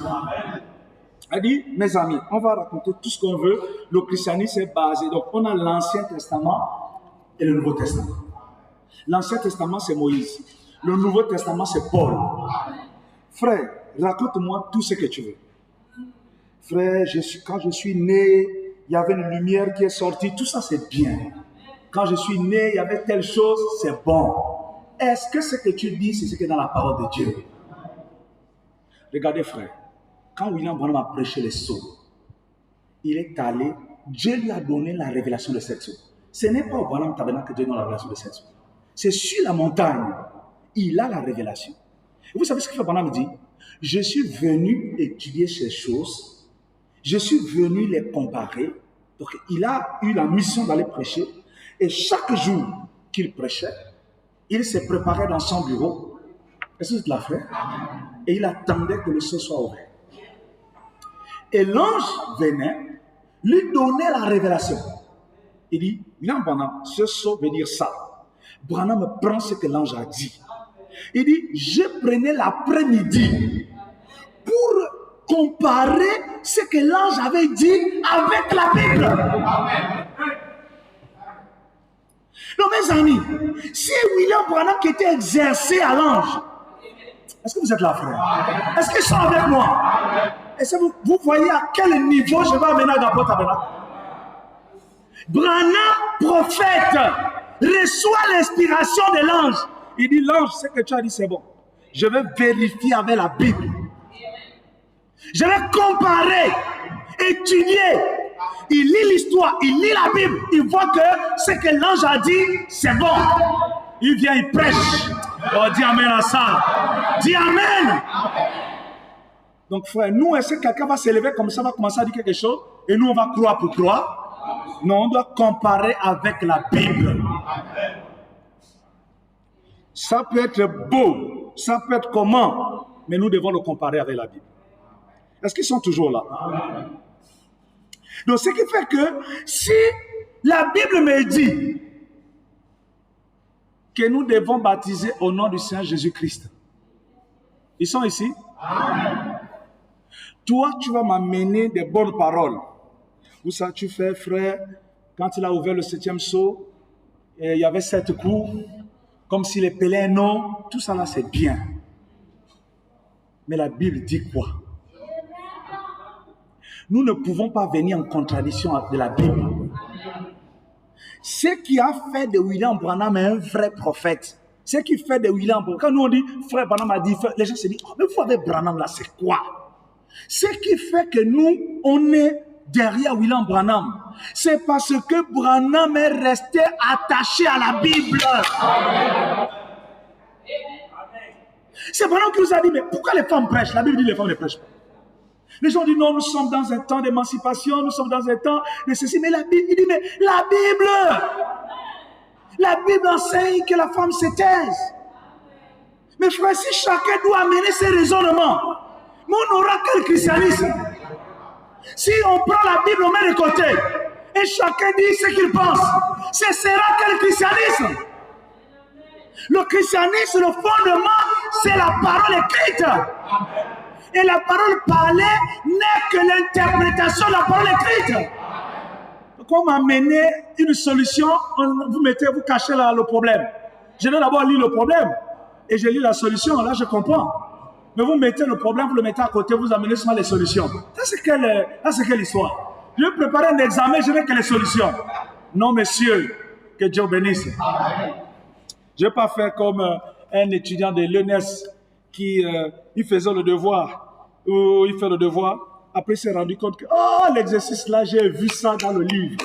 Il dit, mes amis, on va raconter tout ce qu'on veut. Le christianisme est basé. Donc, on a l'Ancien Testament et le Nouveau Testament. L'Ancien Testament, c'est Moïse. Le Nouveau Testament, c'est Paul. Frère, raconte-moi tout ce que tu veux. Frère, quand je suis né, il y avait une lumière qui est sortie. Tout ça, c'est bien. Quand je suis né, il y avait telle chose, c'est bon. Est-ce que ce que tu dis, c'est ce qui est dans la parole de Dieu? Regardez, frère. Quand William Branham a prêché les sceaux, il est allé, Dieu lui a donné la révélation de cette sceaux. Ce n'est pas au Branham Tabernacle que Dieu donne la révélation de cette sceaux. C'est sur la montagne. Il a la révélation. Et vous savez ce que Frère Branham dit? Je suis venu étudier ces choses. Je suis venu les comparer. Donc, il a eu la mission d'aller prêcher. Et chaque jour qu'il prêchait, il se préparait dans son bureau. Est-ce que tu l'as fait? Et il attendait que le ciel soit ouvert. Et l'ange venait, lui donnait la révélation. Il dit, non, Branham, ce sceau veut dire ça. Branham prend ce que l'ange a dit. Il dit, je prenais l'après-midi pour comparer ce que l'ange avait dit avec la Bible. Amen. Non, mes amis, si William Branham qui était exercé à l'ange, est-ce que vous êtes là, frère? Est-ce qu'ils sont avec moi? Est-ce que vous voyez à quel niveau je vais amener à Gabon Tabernacle? Branham, prophète, reçoit l'inspiration de l'ange. Il dit, l'ange, ce que tu as dit, c'est bon. Je vais vérifier avec la Bible. Je vais comparer, étudier. Il lit l'histoire, il lit la Bible. Il voit que ce que l'ange a dit, c'est bon. Il vient, il prêche. Oh, dis Amen à ça. Dis Amen. Donc, frère, nous, est-ce que quelqu'un va s'élever comme ça, va commencer à dire quelque chose, et nous, on va croire pour croire? Non, on doit comparer avec la Bible. Ça peut être beau, ça peut être comment, mais nous devons le comparer avec la Bible. Est-ce qu'ils sont toujours là? Donc, ce qui fait que si la Bible me dit que nous devons baptiser au nom du Seigneur Jésus-Christ, ils sont ici? Toi, tu vas m'amener des bonnes paroles. Où ça tu fais, frère, quand il a ouvert le 7e seau, il y avait 7 coups, comme s'il épelait un nom, tout ça là, c'est bien. Mais la Bible dit quoi? Nous ne pouvons pas venir en contradiction de la Bible. Ce qui a fait de William Branham un vrai prophète, ce qui fait de William Branham, quand nous on dit, frère Branham a dit, les gens se disent, oh, mais vous avez Branham là, c'est quoi? Ce qui fait que nous, on est derrière William Branham, c'est parce que Branham est resté attaché à la Bible. C'est Branham qui nous a dit, mais pourquoi les femmes prêchent? La Bible dit les femmes ne prêchent pas. Les gens disent non, nous sommes dans un temps d'émancipation, nous sommes dans un temps de ceci, mais la Bible, il dit, mais la Bible enseigne que la femme se taise. Mais frère, si chacun doit amener ses raisonnements, mais on n'aura que le christianisme. Si on prend la Bible, on met de côté, et chacun dit ce qu'il pense, ce sera que le christianisme. Le christianisme, le fondement, c'est la parole écrite. Et la parole parlée n'est que l'interprétation de la parole écrite. Donc on m'a amené une solution, vous cachez là le problème. Je vais d'abord lire le problème, et je lis la solution, là je comprends. Mais vous mettez le problème, vous le mettez à côté, vous amenez seulement les solutions. Ça c'est quelle histoire? Je vais préparer un examen, je n'ai que les solutions. Non, monsieur, que Dieu bénisse. Je ne vais pas faire comme un étudiant de l'ENS qui il faisait le devoir, ou il fait le devoir, après il s'est rendu compte que, oh, l'exercice là, j'ai vu ça dans le livre.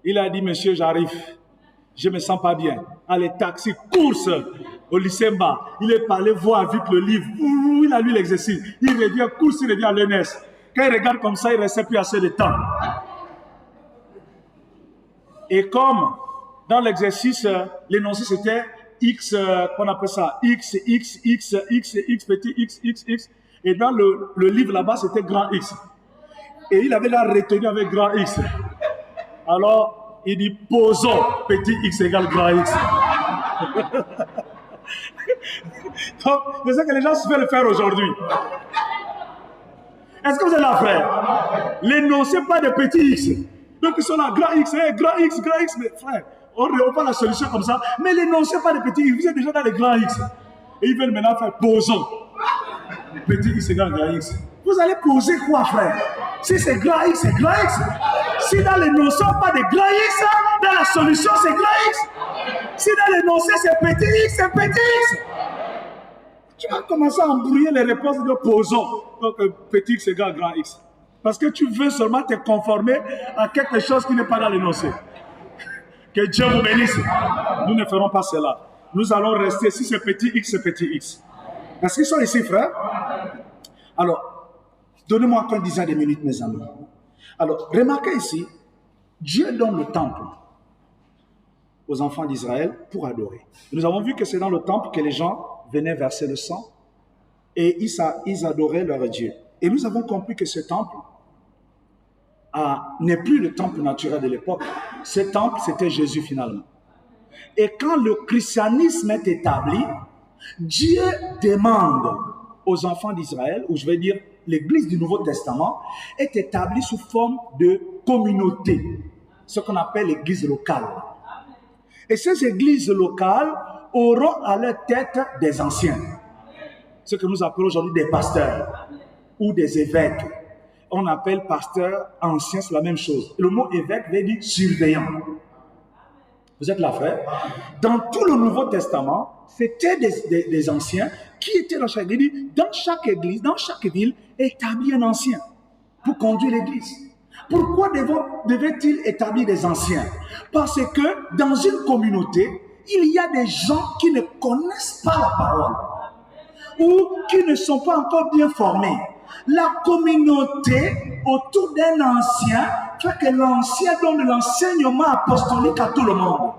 Il a dit, monsieur, j'arrive, je ne me sens pas bien. Allez, taxi, course au lycée bas. Il est allé voir vite le livre, il a lu l'exercice. Il revient, course, il revient à l'ENS. Quand il regarde comme ça, il ne restait plus assez de temps. Et comme dans l'exercice, l'énoncé c'était X, qu'on appelle ça, X, petit X. Et dans le livre là-bas, c'était grand X. Et il avait la retenu avec grand X. Alors, il dit, posons, petit X égale grand X. Donc, c'est ça que les gens se font le faire aujourd'hui. Est-ce que vous êtes là, frère? L'énoncé pas de petit X. Donc, ils sont là, grand X, mais frère, on prend la solution comme ça, mais l'énoncé pas de petit X, vous êtes déjà dans les grands X. Et ils veulent maintenant faire posons. Petit X égale grand X. Vous allez poser quoi, frère? Si c'est grand X, c'est grand X. Si dans l'énoncé, pas de grand X, dans la solution, c'est grand X. Si dans l'énoncé, c'est petit X, c'est petit X. Tu vas commencer à embrouiller les réponses de posons. Donc, petit X égale grand X. Parce que tu veux seulement te conformer à quelque chose qui n'est pas dans l'énoncé. Que Dieu vous bénisse. Nous ne ferons pas cela. Nous allons rester, si c'est petit X, c'est petit X. Est-ce qu'ils sont ici, frère? Alors, donnez-moi encore 10 minutes, mes amis. Alors, remarquez ici, Dieu donne le temple aux enfants d'Israël pour adorer. Nous avons vu que c'est dans le temple que les gens venaient verser le sang et ils adoraient leur Dieu. Et nous avons compris que ce temple n'est plus le temple naturel de l'époque. Ce temple, c'était Jésus finalement. Et quand le christianisme est établi, Dieu demande aux enfants d'Israël, ou je vais dire l'Église du Nouveau Testament, est établie sous forme de communauté, ce qu'on appelle l'Église locale. Et ces églises locales auront à leur tête des anciens, ce que nous appelons aujourd'hui des pasteurs ou des évêques. On appelle pasteur, ancien, c'est la même chose. Le mot évêque veut dire surveillant. Vous êtes là, frère? Dans tout le Nouveau Testament, c'était des anciens qui étaient dans chaque église. Dans chaque église, dans chaque ville, établit un ancien pour conduire l'église. Pourquoi devait-il établir des anciens? Parce que dans une communauté, il y a des gens qui ne connaissent pas la parole ou qui ne sont pas encore bien formés. La communauté autour d'un ancien fait que l'ancien donne l'enseignement apostolique à tout le monde.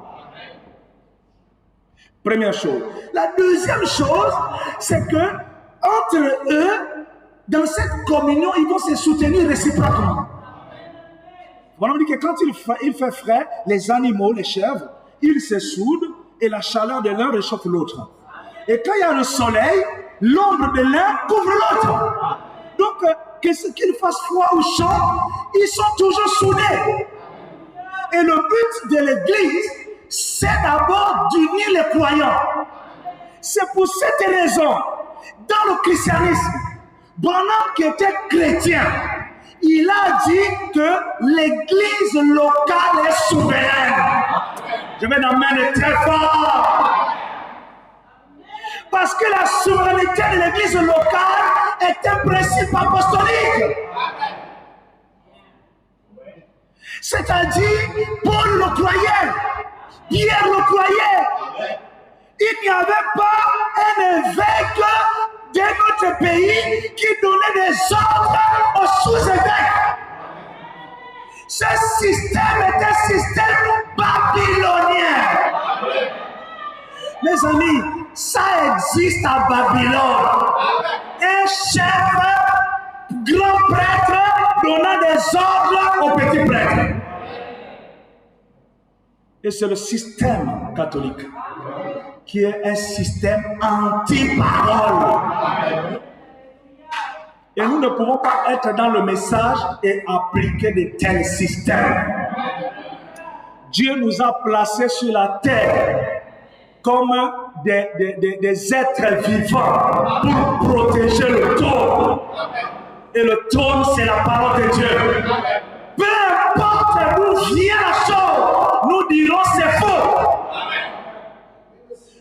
Première chose. La deuxième chose, c'est que entre eux, dans cette communion, ils vont se soutenir réciproquement. On dit que quand il fait frais, les animaux, les chèvres, ils se soudent et la chaleur de l'un réchauffe l'autre. Et quand il y a le soleil, l'ombre de l'un couvre l'autre. Donc, qu'il fasse froid ou chaud, ils sont toujours soudés. Et le but de l'Église, c'est d'abord d'unir les croyants. C'est pour cette raison, dans le christianisme, Branham qui était chrétien, il a dit que l'Église locale est souveraine. Je vais l'amener très fort. Parce que la souveraineté de l'Église locale est un principe apostolique. C'est-à-dire, Paul le croyait, Pierre le croyait. Il n'y avait pas un évêque de notre pays qui donnait des ordres aux sous-évêques. Ce système est un système babylonien. Mes amis, ça existe à Babylone. Un chef, grand prêtre, donnant des ordres aux petits prêtres. Et c'est le système catholique qui est un système anti-parole. Et nous ne pouvons pas être dans le message et appliquer de tels systèmes. Dieu nous a placés sur la terre comme des êtres vivants pour protéger le trône. Et le trône, c'est la parole de Dieu. Peu importe d'où vient la chose, nous dirons c'est faux.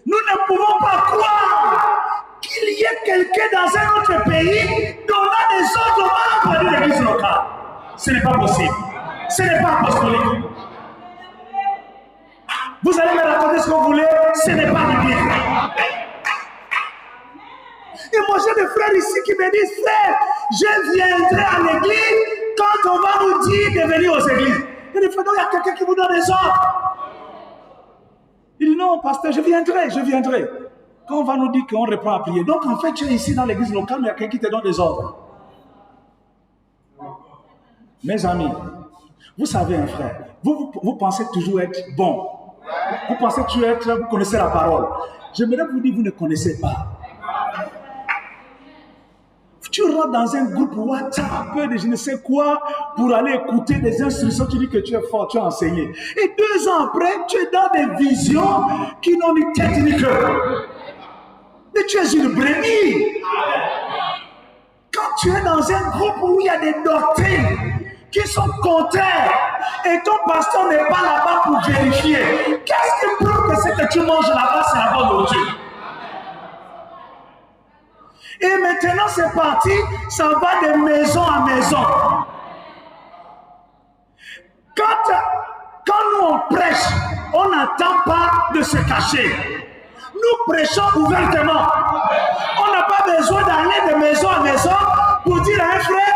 Nous ne pouvons pas croire qu'il y ait quelqu'un dans un autre pays donnant des ordres aux membres de l'église locale. Ce n'est pas possible. Ce n'est pas apostolique. Vous allez me raconter ce que vous voulez, ce n'est pas biblique. Et moi j'ai des frères ici qui me disent, frère, je viendrai à l'église quand on va nous dire de venir aux églises. Et des frères, il y a quelqu'un qui vous donne des ordres. Il dit, non, pasteur, je viendrai. Quand on va nous dire qu'on reprend à prier. Donc en fait, tu es ici dans l'église locale, mais il y a quelqu'un qui te donne des ordres. Mes amis, vous savez, un frère, vous pensez toujours être bon. Vous pensez que vous connaissez la parole. J'aimerais vous dire, vous ne connaissez pas. Tu rentres dans un groupe WhatsApp de je ne sais quoi pour aller écouter des instructions, tu dis que tu es fort, tu as enseigné. Et 2 ans après, tu es dans des visions qui n'ont ni tête ni cœur. Mais tu es une brebis. Quand tu es dans un groupe où il y a des doctrines qui sont contraires et ton pasteur n'est pas là-bas pour vérifier, qu'est-ce qui prouve que ce que tu manges là-bas, c'est la bonne nourriture? Et maintenant, c'est parti, ça va de maison à maison. Quand nous on prêche, on n'attend pas de se cacher. Nous prêchons ouvertement. On n'a pas besoin d'aller de maison à maison pour dire à un frère,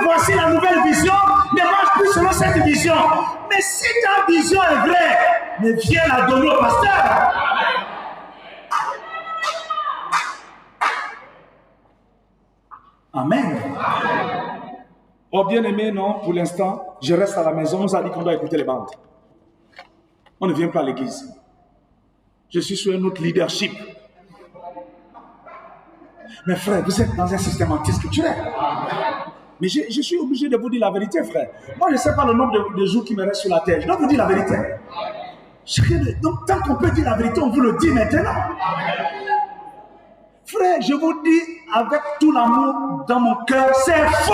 voici la nouvelle vision, ne marche plus selon cette vision. Mais si ta vision est vraie, mais viens la donner au pasteur. Amen. Oh bien-aimé, non, pour l'instant, je reste à la maison. On nous a dit qu'on doit écouter les bandes. On ne vient pas à l'église. Je suis sur un autre leadership. Mais frère, vous êtes dans un système anti-scripturel. Mais je suis obligé de vous dire la vérité, frère. Moi, je ne sais pas le nombre de jours qui me restent sur la terre. Je dois vous dire la vérité. Donc, tant qu'on peut dire la vérité, on vous le dit maintenant. Frère, je vous dis avec tout l'amour dans mon cœur, c'est faux.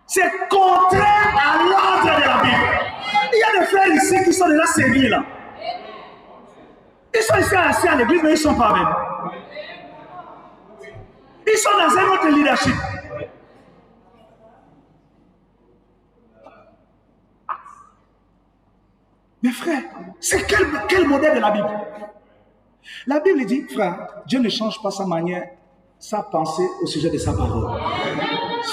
C'est contraire à l'ordre de la Bible. Il y a des frères ici qui sont déjà servis là. Ils sont ici assis à l'église, mais ils ne sont pas même. Ils sont dans un autre leadership. Mais frère, c'est quel modèle de la Bible? La Bible dit, frère, Dieu ne change pas sa manière, sa pensée au sujet de sa parole.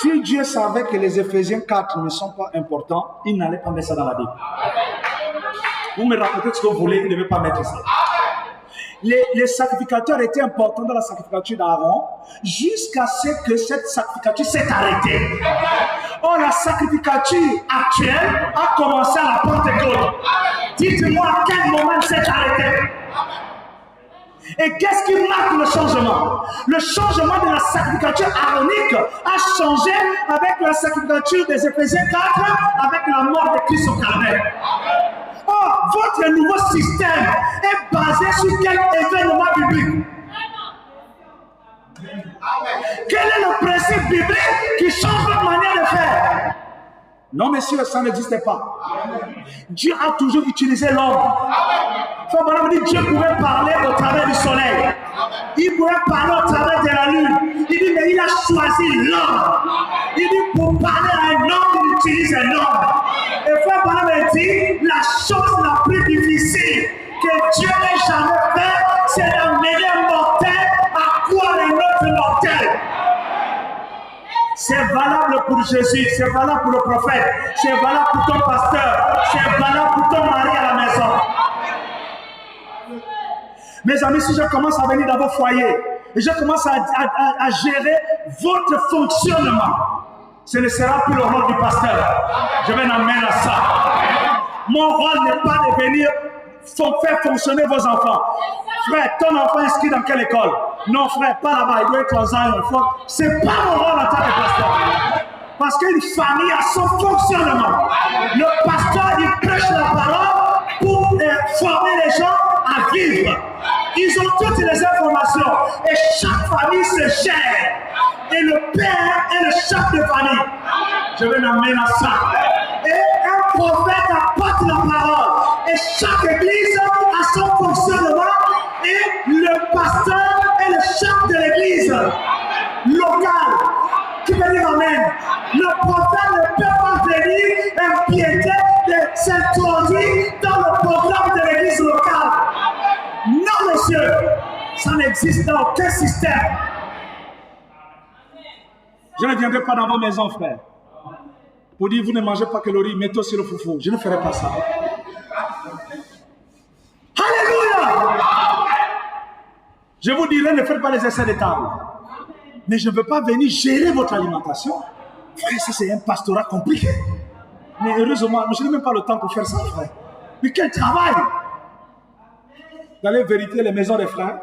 Si Dieu savait que les Éphésiens 4 ne sont pas importants, il n'allait pas mettre ça dans la Bible. Vous me racontez ce que vous voulez, il ne devait pas mettre ça. Les sacrificateurs étaient importants dans la sacrificature d'Aaron jusqu'à ce que cette sacrificature s'est arrêtée. Or, la sacrificature actuelle a commencé à la Pentecôte. Dites-moi à quel moment elle s'est arrêtée. Et qu'est-ce qui marque le changement? Le changement de la sacrificature aaronique a changé avec la sacrificature des Éphésiens 4, avec la mort de Christ au calvaire. Or, votre nouveau système est basé sur quel événement biblique? Quel est le principe biblique qui change votre manière de faire? Non, messieurs, ça n'existait pas. Dieu a toujours utilisé l'homme. Dieu pouvait parler au travers du soleil. Il pouvait parler au travers de la lune. Il dit, mais il a choisi l'homme. Il dit, pour parler à un homme, il utilise un homme. Et frère Branham dit, la chose la plus difficile que Dieu n'ait jamais fait, c'est d'amener un mortel à croire un autre mortel. C'est valable pour Jésus, c'est valable pour le prophète, c'est valable pour ton pasteur, c'est valable pour ton mari à la maison. Mes amis, si je commence à venir dans vos foyers et je commence à gérer votre fonctionnement, ce ne sera plus le rôle du pasteur. Je vais en amener à ça. Mon rôle n'est pas de venir faire fonctionner vos enfants. Frère, ton enfant est inscrit dans quelle école? Non, frère, pas là-bas, il doit être aux enfants. Ce n'est pas mon rôle en tant que pasteur. Parce qu'une famille a son fonctionnement. Le pasteur, il prêche la parole pour former les gens à vivre. Ils ont toutes les informations. Et chaque famille se gère. Et le père est le chef de famille. Je vais l'amener à ça. Et un prophète apporte la parole. Et chaque église a son fonctionnement. Et le pasteur est le chef de l'église locale. Qui veut dire amen? Le prophète ne peut pas venir impiéter de s'introduire dans le programme de l'église locale. Non, monsieur. Ça n'existe dans aucun système. Je ne viendrai pas dans vos maisons, frère, pour dire vous ne mangez pas que le riz, mettez aussi le foufou. Je ne ferai pas ça. Alléluia! Je vous dirai, ne faites pas les essais de table. Mais je ne veux pas venir gérer votre alimentation. Frère, ça c'est un pastorat compliqué. Mais heureusement, je n'ai même pas le temps pour faire ça, frère. Mais quel travail! D'aller vérifier les maisons des frères,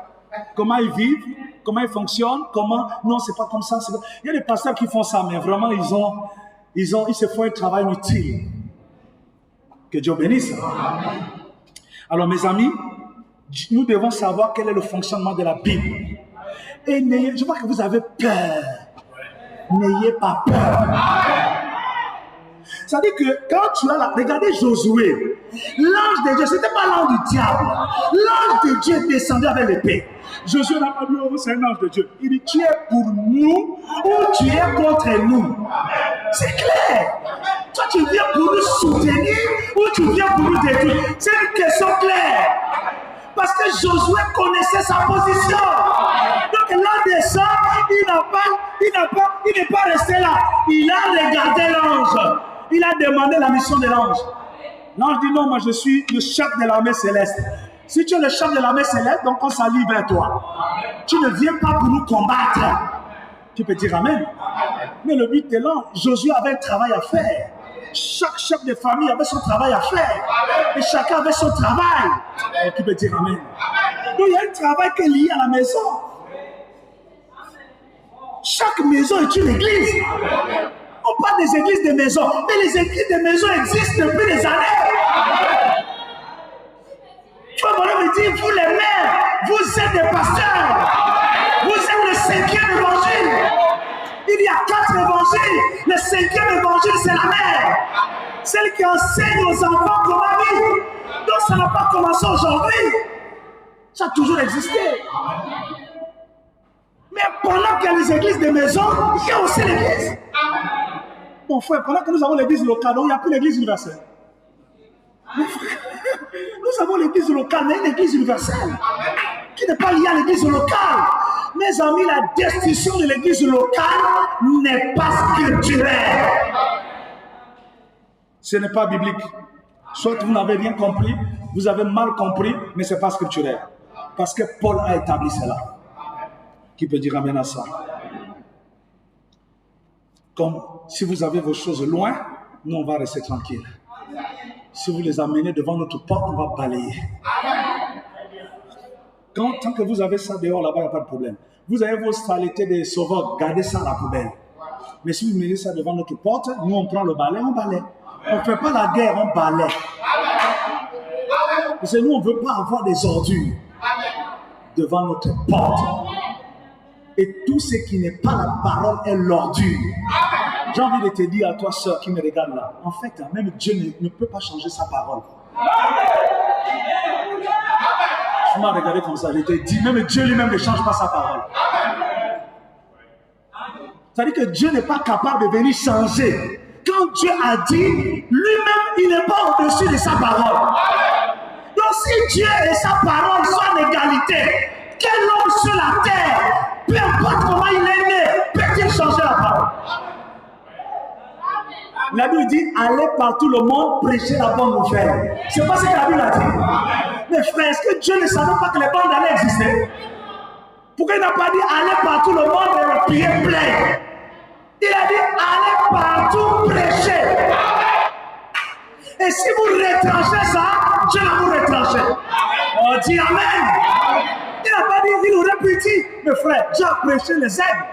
comment ils vivent, comment ils fonctionnent, comment... Non, c'est pas comme ça. Pas... Il y a des pasteurs qui font ça, mais vraiment, ils se font un travail utile. Que Dieu bénisse. Alors, mes amis, nous devons savoir quel est le fonctionnement de la Bible. Et je vois que vous avez peur. N'ayez pas peur. C'est-à-dire que quand tu as là, regardez Josué, l'ange de Dieu, ce n'était pas l'ange du diable. L'ange de Dieu descendait avec l'épée. Josué n'a pas dit, oh, c'est un ange de Dieu. Il dit, tu es pour nous ou tu es contre nous. C'est clair. Toi, tu viens pour nous soutenir ou tu viens pour nous détruire. C'est une question claire. Parce que Josué connaissait sa position. Donc là, descend, il n'est pas resté là. Il a regardé l'ange. Il a demandé la mission de l'ange. L'ange dit non, moi je suis le chef de l'armée céleste. Si tu es le chef de l'armée céleste, donc on s'allie vers toi. Tu ne viens pas pour nous combattre. Tu peux dire amen. Mais le but de l'ange, Josué avait un travail à faire. Chaque chef de famille avait son travail à faire. Et chacun avait son travail. Et tu peux dire amen. Donc il y a un travail qui est lié à la maison. Chaque maison est une église. On parle des églises de maison, mais les églises de maison existent depuis des années. Tu vas me dire, vous les mères, vous êtes des pasteurs. Vous êtes le 5e évangile. Il y a 4 évangiles. Le 5e évangile, c'est la mère. Celle qui enseigne aux enfants comment vivre. Donc ça n'a pas commencé aujourd'hui. Ça a toujours existé. Mais pendant qu'il y a les églises de maison, il y a aussi l'église. Mon frère, pendant que nous avons l'église locale, il n'y a plus l'église universelle. Nous avons l'église locale, mais une église universelle qui n'est pas liée à l'église locale. Mes amis, la destruction de l'église locale n'est pas scripturaire. Ce n'est pas biblique. Soit vous n'avez rien compris, vous avez mal compris, mais ce n'est pas scripturaire. Parce que Paul a établi cela. Qui peut dire amen à ça? Comme si vous avez vos choses loin, nous on va rester tranquille. Si vous les amenez devant notre porte, on va balayer. Tant que vous avez ça dehors, là-bas, il n'y a pas de problème. Vous avez vos saletés de sauveurs, gardez ça à la poubelle. Mais si vous mettez ça devant notre porte, nous on prend le balai, on balaye. On ne fait pas la guerre, on balaye. Parce que nous, on ne veut pas avoir des ordures devant notre porte. Et tout ce qui n'est pas la parole est l'ordure. J'ai envie de te dire à toi, sœur, qui me regarde là, en fait, même Dieu ne peut pas changer sa parole. Tu m'as regardé comme ça, je te dis, même Dieu lui-même ne change pas sa parole. C'est-à-dire que Dieu n'est pas capable de venir changer. Quand Dieu a dit, lui-même, il n'est pas au-dessus de sa parole. Donc si Dieu et sa parole sont en égalité, quel homme sur la terre, peu importe comment il est né, peut-il changer la parole? La Bible dit, allez par tout le monde, prêcher la bonne nouvelle. C'est pas ce que la Bible a dit. Mais frère, est-ce que Dieu ne savait pas que les bandes allaient exister? Pourquoi il n'a pas dit, allez par tout le monde et le pied plein? Il a dit, allez partout prêcher. Et si vous retranchez ça, Dieu va vous retrancher. On dit amen. Il n'a pas dit, il aurait pu dire, mais frère, Dieu a prêché les aigles.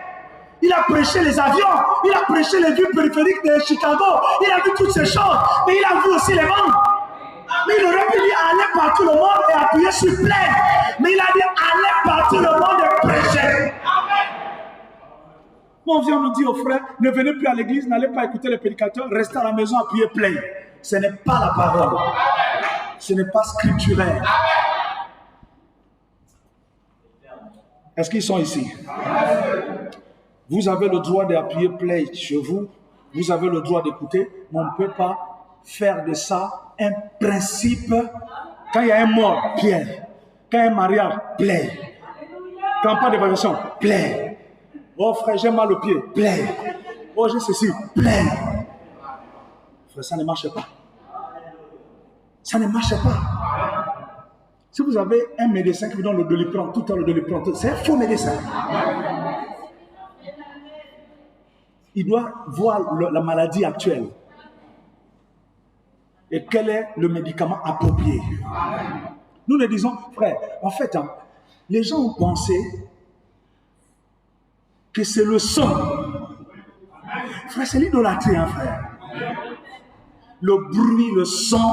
Il a prêché les avions. Il a prêché les villes périphériques de Chicago. Il a vu toutes ces choses. Mais il a vu aussi les bandes. Mais il aurait pu dire, allez par tout le monde et appuyer sur plein. Mais il a dit, allez par tout le monde et prêcher. On vient nous dire aux frères, ne venez plus à l'église, n'allez pas écouter les prédicateurs, restez à la maison, appuyez plein. Ce n'est pas la parole. Ce n'est pas scripturaire. Est-ce qu'ils sont ici? Vous avez le droit d'appuyer play chez vous. Vous avez le droit d'écouter. Mais on ne peut pas faire de ça un principe. Quand il y a un mort, play. Quand il y a un mariage, play. Quand pas d'évaluation, play. Oh frère, j'ai mal au pied, play. Oh j'ai ceci, play. Frère, ça ne marche pas. Ça ne marche pas. Si vous avez un médecin qui vous donne le Doliprane, tout le temps le Doliprane, c'est un faux médecin. Il doit voir la maladie actuelle. Et quel est le médicament approprié. Nous le disons, frère, en fait, les gens ont pensé que c'est le son. Frère, c'est l'idolâtrie, hein, frère. Le bruit, le son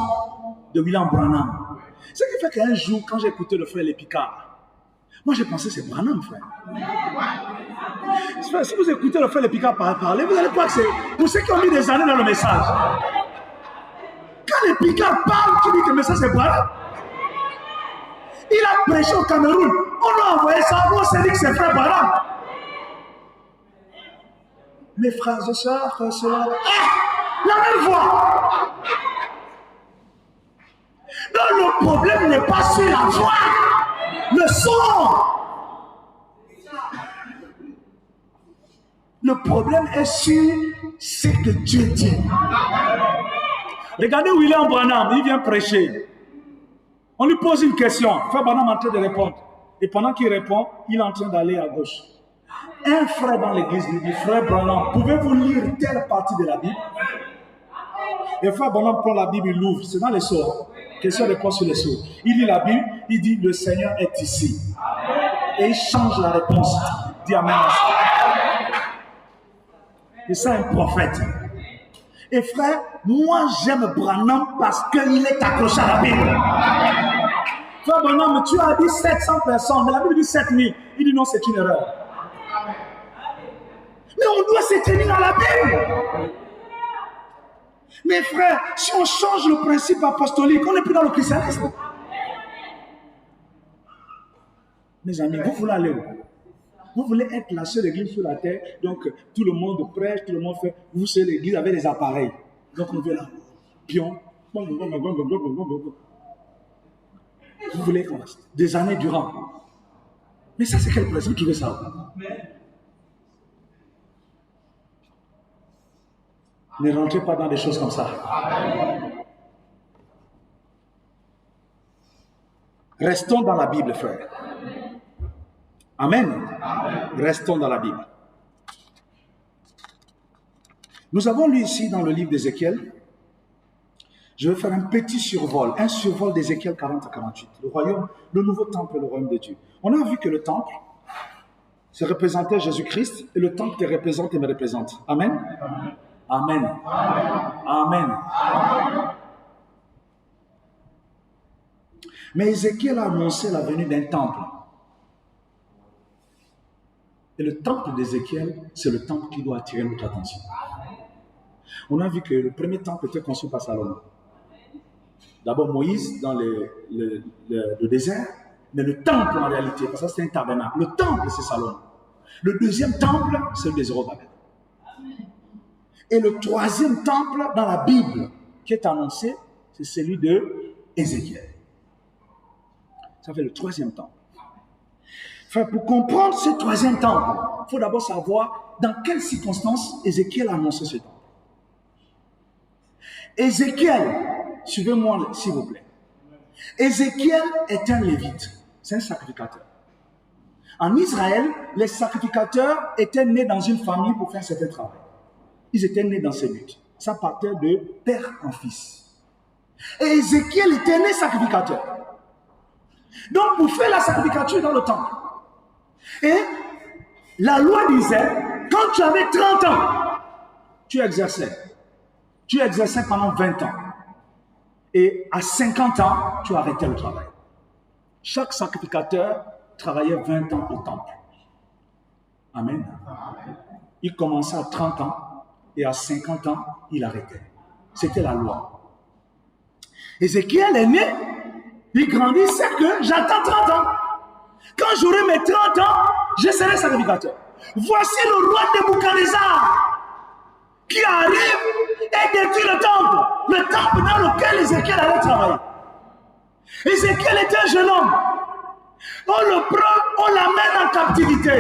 de William Branham. Ce qui fait qu'un jour, quand j'ai écouté le frère Lépicard, moi j'ai pensé c'est Branham, frère. Si vous écoutez le frère Lépicard parler, vous allez croire que c'est pour ceux qui ont mis des années dans le message. Quand Lépicard parle, tu dis que le message c'est Branham. Il a prêché au Cameroun. On a envoyé ça, on s'est dit que c'est frère Branham. Mes frères et sœurs, la même voix. Donc le problème n'est pas sur la voix, le son. Le problème est sur ce que Dieu dit. Regardez William Branham, il vient prêcher. On lui pose une question. Frère Branham est en train de répondre. Et pendant qu'il répond, il est en train d'aller à gauche. Un frère dans l'église lui dit, frère Branham, pouvez-vous lire telle partie de la Bible? Et frère Branham prend la Bible, il l'ouvre. C'est dans les sceaux. Question-réponse sur les sceaux. Il lit la Bible, il dit, le Seigneur est ici. Et il change la réponse. Il dit amen. Et c'est un prophète. Et frère, moi j'aime Branham parce qu'il est accroché à la Bible. Frère Branham, tu as dit 700 personnes, mais la Bible dit 7000. Il dit non, c'est une erreur. Mais on doit se tenir à la Bible. Mes frères, si on change le principe apostolique, on n'est plus dans le christianisme. Mes amis, vous voulez aller où? Vous voulez être la seule église sur la terre, donc tout le monde prêche, tout le monde fait. Vous savez, l'église avec des appareils. Donc on veut là, pion. Vous voulez des années durant. Mais ça, c'est quel principe qui veut ça? Ne rentrez pas dans des choses comme ça. Restons dans la Bible, frère. Amen. Restons dans la Bible. Nous avons lu ici dans le livre d'Ézéchiel. Je vais faire un petit survol, un survol d'Ézéchiel 40 à 48. Le royaume, le nouveau temple, le royaume de Dieu. On a vu que le temple, c'est représentait Jésus-Christ et le temple te représente et me représente. Amen. Amen. Amen. Mais Ézéchiel a annoncé la venue d'un temple. Et le temple d'Ézéchiel, c'est le temple qui doit attirer notre attention. On a vu que le premier temple était construit par Salomon. D'abord Moïse dans le désert, mais le temple en réalité, parce que c'est un tabernacle. Le temple, c'est Salomon. Le deuxième temple, c'est le Zérubabel. Et le troisième temple dans la Bible qui est annoncé, c'est celui de Ézéchiel. Ça fait le troisième temple. Enfin, pour comprendre ce troisième temple, il faut d'abord savoir dans quelles circonstances Ézéchiel a annoncé ce temple. Ézéchiel, suivez-moi s'il vous plaît. Ézéchiel est un lévite, c'est un sacrificateur. En Israël, les sacrificateurs étaient nés dans une famille pour faire un certain travail. Ils étaient nés dans ce but. Ça partait de père en fils. Et Ézéchiel était né sacrificateur. Donc, pour faire la sacrificature dans le temple. Et la loi disait, quand tu avais 30 ans, tu exerçais. Tu exerçais pendant 20 ans. Et à 50 ans, tu arrêtais le travail. Chaque sacrificateur travaillait 20 ans au temple. Amen. Il commençait à 30 ans et à 50 ans, il arrêtait. C'était la loi. Ézéchiel est né, il grandit, c'est que j'attends 30 ans. Quand j'aurai mes 30 ans, je serai sacrificateur. Voici le roi Nebuchadnezzar qui arrive et détruit le temple dans lequel Ézéchiel allait travailler. Ézéchiel était un jeune homme. On le prend, on l'amène en captivité.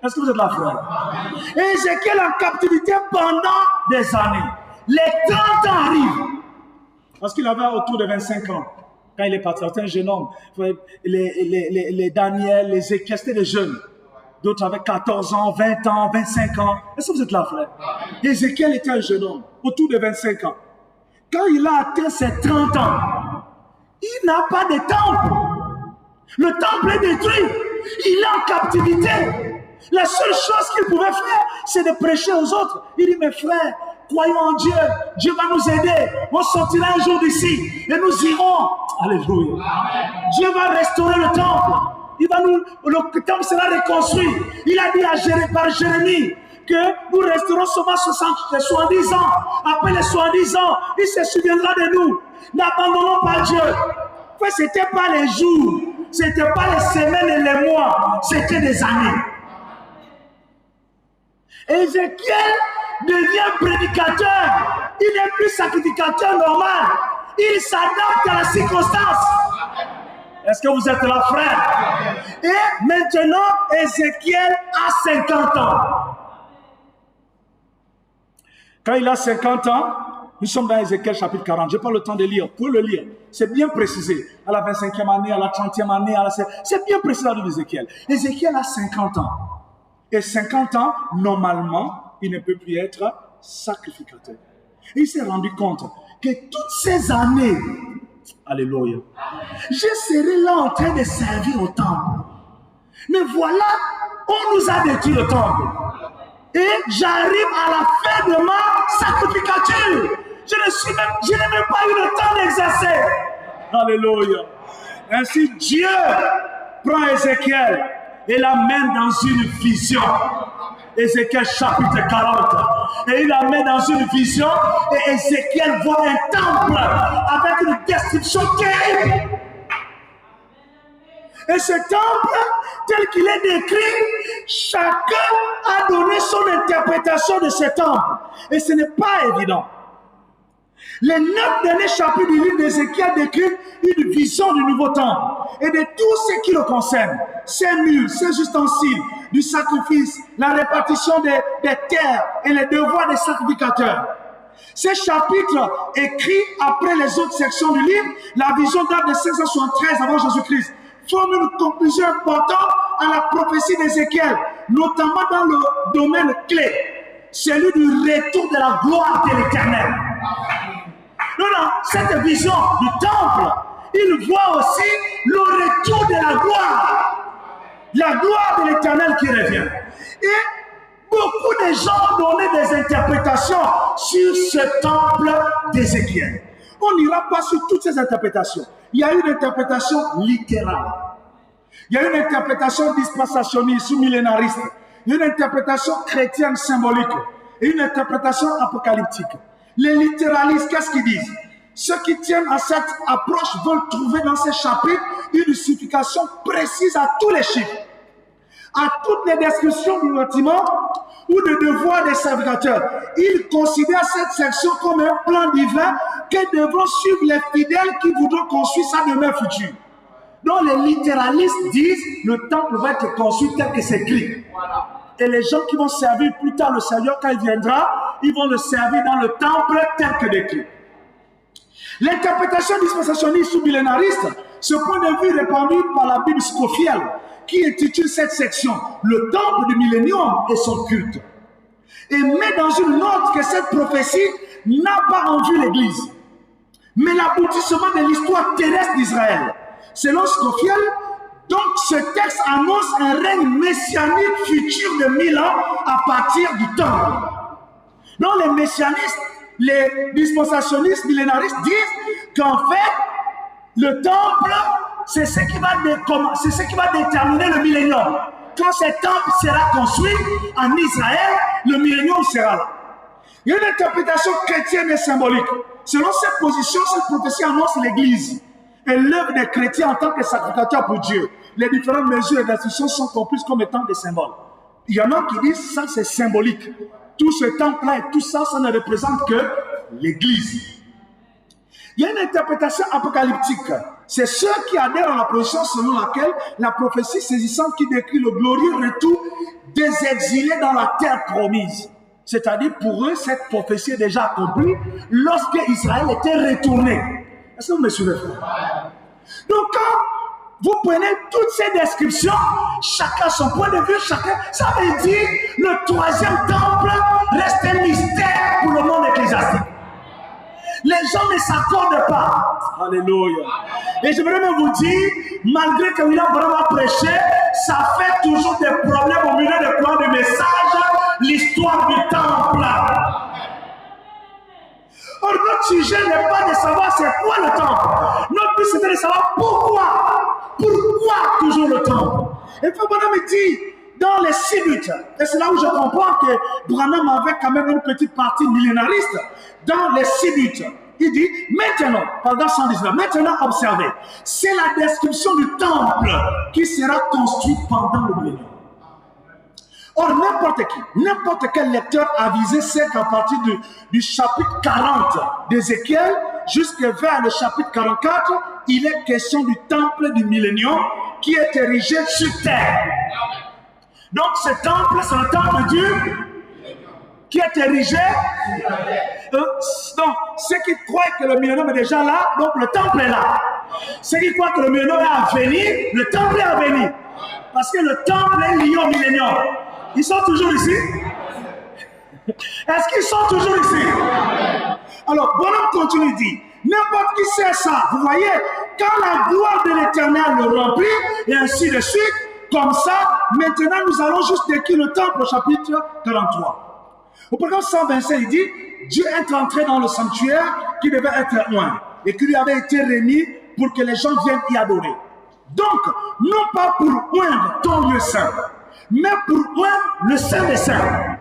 Est-ce que vous êtes là, frère? Et Ézéchiel en captivité pendant des années. Les 30 ans arrivent. Parce qu'il avait autour de 25 ans. Quand il est parti, c'était un jeune homme. Les Daniel, les Ézéchiel, c'était des jeunes. D'autres avaient 14 ans, 20 ans, 25 ans. Est-ce que vous êtes là, frère? Ézéchiel était un jeune homme, autour de 25 ans. Quand il a atteint ses 30 ans, il n'a pas de temple. Le temple est détruit. Il est en captivité. La seule chose qu'il pouvait faire, c'est de prêcher aux autres. Il dit, mes frères, croyons en Dieu. Dieu va nous aider. On sortira un jour d'ici et nous irons. Alléluia. Dieu va restaurer le temple. Le temple sera reconstruit. Il a dit par Jérémie que nous resterons seulement 70 ans. Après les 70 ans, il se souviendra de nous. N'abandonnons pas Dieu. Ce n'était pas les jours, ce n'était pas les semaines et les mois, c'était des années. Ézéchiel devient prédicateur. Il n'est plus sacrificateur normal. Il s'adapte à la circonstance. Est-ce que vous êtes là, frère? Et maintenant, Ézéchiel a 50 ans. Quand il a 50 ans, nous sommes dans Ézéchiel chapitre 40. Je n'ai pas le temps de lire. Pour le lire, c'est bien précisé. À la 25e année, à la 30e année, c'est bien précisé dans Ézéchiel. Ézéchiel a 50 ans. Et 50 ans, normalement, il ne peut plus être sacrificateur. Et il s'est rendu compte que toutes ces années, alléluia, je serai là en train de servir au temple. Mais voilà, on nous a détruit le temple. Et j'arrive à la fin de ma sacrificature. Je n'ai même pas eu le temps d'exercer. Alléluia. Ainsi, Dieu prend Ézéchiel et l'amène dans une vision. Ézéchiel chapitre 40. Et il l'amène dans une vision et Ézéchiel voit un temple avec une description terrible. Et ce temple, tel qu'il est décrit, chacun a donné son interprétation de ce temple. Et ce n'est pas évident. Les 9 derniers chapitres du livre d'Ézéchiel décrivent une vision du nouveau temple et de tout ce qui le concerne. Ses murs, ses ustensiles, du sacrifice, la répartition des terres et les devoirs des sacrificateurs. Ces chapitres écrits après les autres sections du livre, la vision date de 573 avant Jésus-Christ, forment une conclusion importante à la prophétie d'Ézéchiel, notamment dans le domaine clé, celui du retour de la gloire de l'Éternel. Dans cette vision du temple, il voit aussi le retour de la gloire de l'Éternel qui revient. Et beaucoup de gens ont donné des interprétations sur ce temple d'Ézéchiel. On n'ira pas sur toutes ces interprétations. Il y a une interprétation littérale. Il y a une interprétation dispensationniste ou millénariste. Il y a une interprétation chrétienne symbolique et une interprétation apocalyptique. Les littéralistes, qu'est-ce qu'ils disent? Ceux qui tiennent à cette approche veulent trouver dans ces chapitres une signification précise à tous les chiffres, à toutes les descriptions du bâtiment ou des devoirs des serviteurs. Ils considèrent cette section comme un plan divin que devront suivre les fidèles qui voudront construire sa demeure future. Donc les littéralistes disent le temple va être construit tel que c'est écrit. Et les gens qui vont servir plus tard le Seigneur, quand il viendra, ils vont le servir dans le temple tel que décrit. L'interprétation dispensationniste ou millénariste, ce point de vue répandu par la Bible Scofield, qui intitule cette section « Le temple du millénium et son culte », et met dans une note que cette prophétie n'a pas en vue l'Église, mais l'aboutissement de l'histoire terrestre d'Israël. Selon Scofield, donc ce texte annonce un règne messianique futur de 1000 ans à partir du temple. Donc les messianistes, les dispensationnistes, millénaristes disent qu'en fait, le temple, c'est ce qui va déterminer le millénium. Quand ce temple sera construit en Israël, le millénium sera là. Il y a une interprétation chrétienne et symbolique. Selon cette position, cette prophétie annonce l'Église et l'œuvre des chrétiens en tant que sacrificateurs pour Dieu. Les différentes mesures et institutions sont comprises comme étant des symboles. Il y en a qui disent ça c'est symbolique. Tout ce temple-là et tout ça, ça ne représente que l'Église. Il y a une interprétation apocalyptique. C'est ceux qui adhèrent à la position selon laquelle la prophétie saisissante qui décrit le glorieux retour des exilés dans la terre promise. C'est-à-dire pour eux, cette prophétie est déjà accomplie lorsque Israël était retourné. Est-ce que vous me suivez, frère? Donc quand vous prenez toutes ces descriptions, chacun son point de vue, ça veut dire le troisième temple reste un mystère pour le monde ecclésiastique. Les gens ne s'accordent pas. Alléluia. Et je voudrais même vous dire, malgré que William Branham a prêché, ça fait toujours des problèmes au milieu de plans de messages, l'histoire du temple. Or, notre sujet n'est pas de savoir c'est quoi le temple. Notre but c'est de savoir pourquoi. Pourquoi toujours le temple? Et puis Branham dit, dans les 6 buts, et c'est là où je comprends que Branham avait quand même une petite partie millénariste, dans les 6 buts, il dit, maintenant, paragraphe 119, maintenant observez, c'est la description du temple qui sera construit pendant le millénium. Or, n'importe quel lecteur avisé sait qu'à partir du chapitre 40 d'Ézéchiel jusqu'à vers le chapitre 44, il est question du temple du millénium qui est érigé sur terre. Donc, ce temple, c'est le temple de Dieu qui est érigé. Donc, ceux qui croient que le millénium est déjà là, donc le temple est là. Ceux qui croient que le millénium est à venir, le temple est à venir. Parce que le temple est lié au millénium. Ils sont toujours ici? Est-ce qu'ils sont toujours ici? Alors, Branham continue, dit, n'importe qui sait ça. Vous voyez, quand la gloire de l'Éternel le remplit, et ainsi de suite, comme ça, maintenant nous allons juste décrire le temple au chapitre 43. Au programme 125, il dit, Dieu est entré dans le sanctuaire qui devait être loin et qui lui avait été remis pour que les gens viennent y adorer. Donc, non pas pour oindre ton lieu saint, mais pour oindre le Saint des Saints.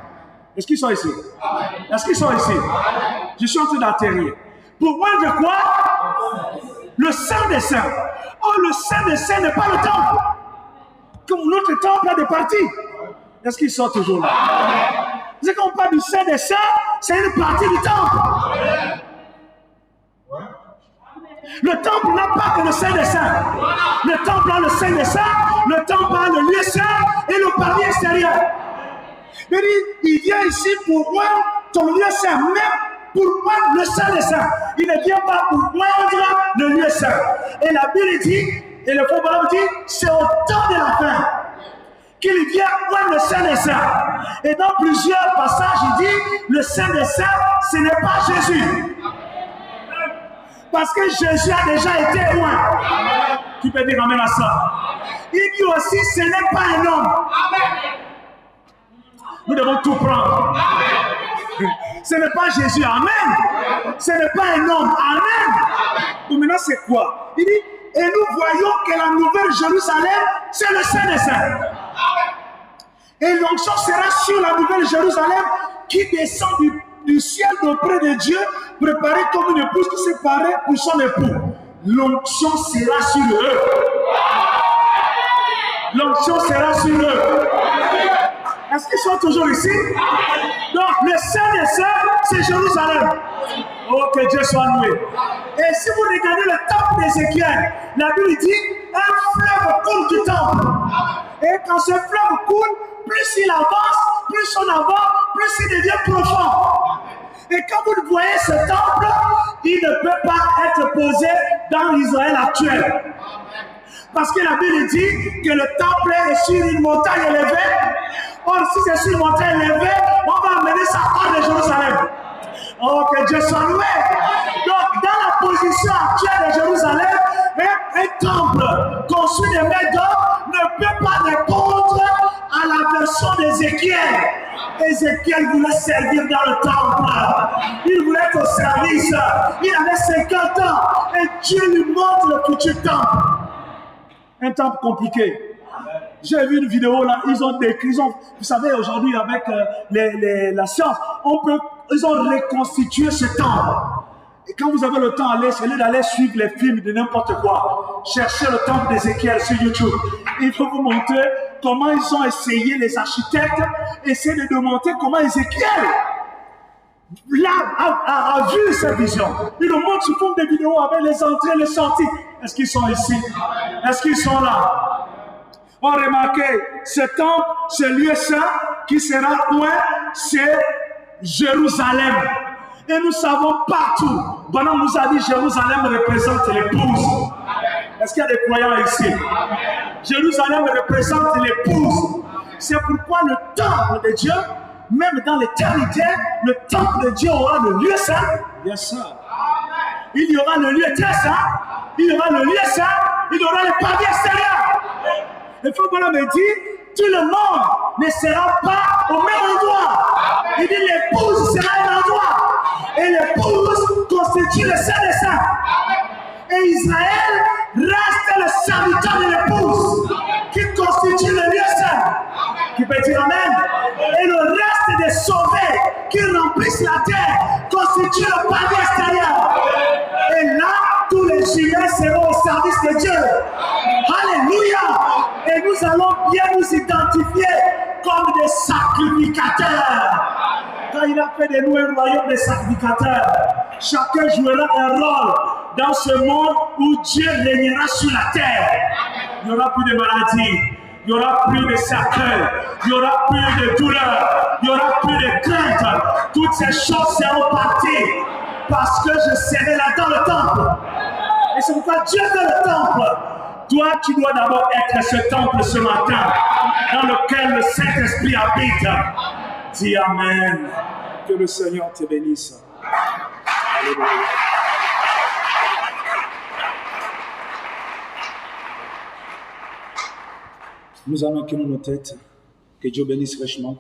Est-ce qu'ils sont ici? Est-ce qu'ils sont ici? Je suis en train d'atterrir. Pour oindre quoi? Le Saint des Saints. Oh, le Saint des Saints n'est pas le temple. Comme notre temple a des parties. Est-ce qu'ils sont toujours là? C'est quand on parle du Saint des Saints, c'est une partie du temple. Le temple n'a pas que le Saint des Saints. Le temple a le Saint des Saints, le temple a le lieu saint et le parvis extérieur. Il vient ici pour voir ton lieu saint, même pour voir le Saint des Saints. Il ne vient pas pour moindre le lieu saint. Et la Bible dit, et le proverbe dit, c'est au temps de la fin qu'il vient voir le Saint des Saints. Et dans plusieurs passages, il dit, le Saint des Saints, ce n'est pas Jésus. Parce que Jésus a déjà été loin. Tu peux dire amen à ça. Il dit aussi, ce n'est pas un homme. Nous devons tout prendre. Ce n'est pas Jésus, amen. Ce n'est pas un homme, amen. Donc maintenant, c'est quoi? Il dit, et nous voyons que la nouvelle Jérusalem, c'est le Saint des Saints. Et l'onction sera sur la nouvelle Jérusalem qui descend du ciel d'auprès de Dieu, préparée comme une épouse qui se paraît pour son époux. L'onction sera sur eux. L'onction sera sur eux. Est-ce qu'ils sont toujours ici? Donc, le Saint des Saints, c'est Jérusalem. Oh, que Dieu soit loué. Et si vous regardez le temple d'Ézéchiel, la Bible dit, un fleuve coule du temple. Et quand ce fleuve coule, plus il avance, plus on avance, plus il devient profond. Et quand vous voyez ce temple, il ne peut pas être posé dans l'Israël actuel. Parce que la Bible dit que le temple est sur une montagne élevée. Or, si c'est sur une montagne élevée, on va amener ça hors de Jérusalem. Oh, que Dieu soit loué. Donc, dans la position actuelle de Jérusalem, un temple construit de mains d'homme ne peut pas répondre à la version d'Ézéchiel. Ézéchiel voulait servir dans le temple. Il voulait être au service. Il avait 50 ans. Et Dieu lui montre le futur temple. Un temple compliqué. J'ai vu une vidéo là, ils ont décrit, vous savez, aujourd'hui avec la science, ils ont reconstitué ce temple. Et quand vous avez le temps, allez d'aller suivre les films de n'importe quoi. Cherchez le temple d'Ézéchiel sur YouTube. Il faut vous montrer comment ils ont essayé, les architectes, essayer de démontrer comment Ézéchiel a vu cette vision. Ils nous montrent sous forme de vidéos avec les entrées et les sorties. Est-ce qu'ils sont ici? Est-ce qu'ils sont là? On a remarqué, ce temple, ce lieu saint qui sera loin, c'est Jérusalem. Et nous savons partout. Bonhomme nous a dit Jérusalem représente l'épouse. Est-ce qu'il y a des croyants ici? Jérusalem représente l'épouse. C'est pourquoi le temple de Dieu, même dans l'éternité, le temple de Dieu aura le lieu saint. Bien sûr. Il y aura le lieu très saint. Il y aura le lieu saint. Il y aura le pavillon extérieur. Le frère Bonhomme me dit, tout le monde ne sera pas au même endroit. Il dit l'épouse sera un endroit. Et l'épouse constitue le Saint des Saints. Et Israël reste le serviteur de l'épouse qui constitue le lieu saint. Qui peut dire amen. Et le reste des sauvés qui remplissent la terre constitue le pavillon extérieur. Et là, tous les humains seront au service de Dieu. Alléluia. Et nous allons bien nous identifier comme des sacrificateurs. Quand il a fait de nous un royaume de sacrificateurs, chacun jouera un rôle dans ce monde où Dieu régnera sur la terre. Il n'y aura plus de maladies, il n'y aura plus de cercueils, il n'y aura plus de douleurs, il n'y aura plus de crainte. Toutes ces choses seront parties parce que je serai là dans le temple. Et c'est pourquoi Dieu est dans le temple. Toi, tu dois d'abord être ce temple ce matin dans lequel le Saint-Esprit habite. Dis Amen. Que le Seigneur te bénisse. Alléluia. Nous allons incliner nos têtes. Que Dieu bénisse richement.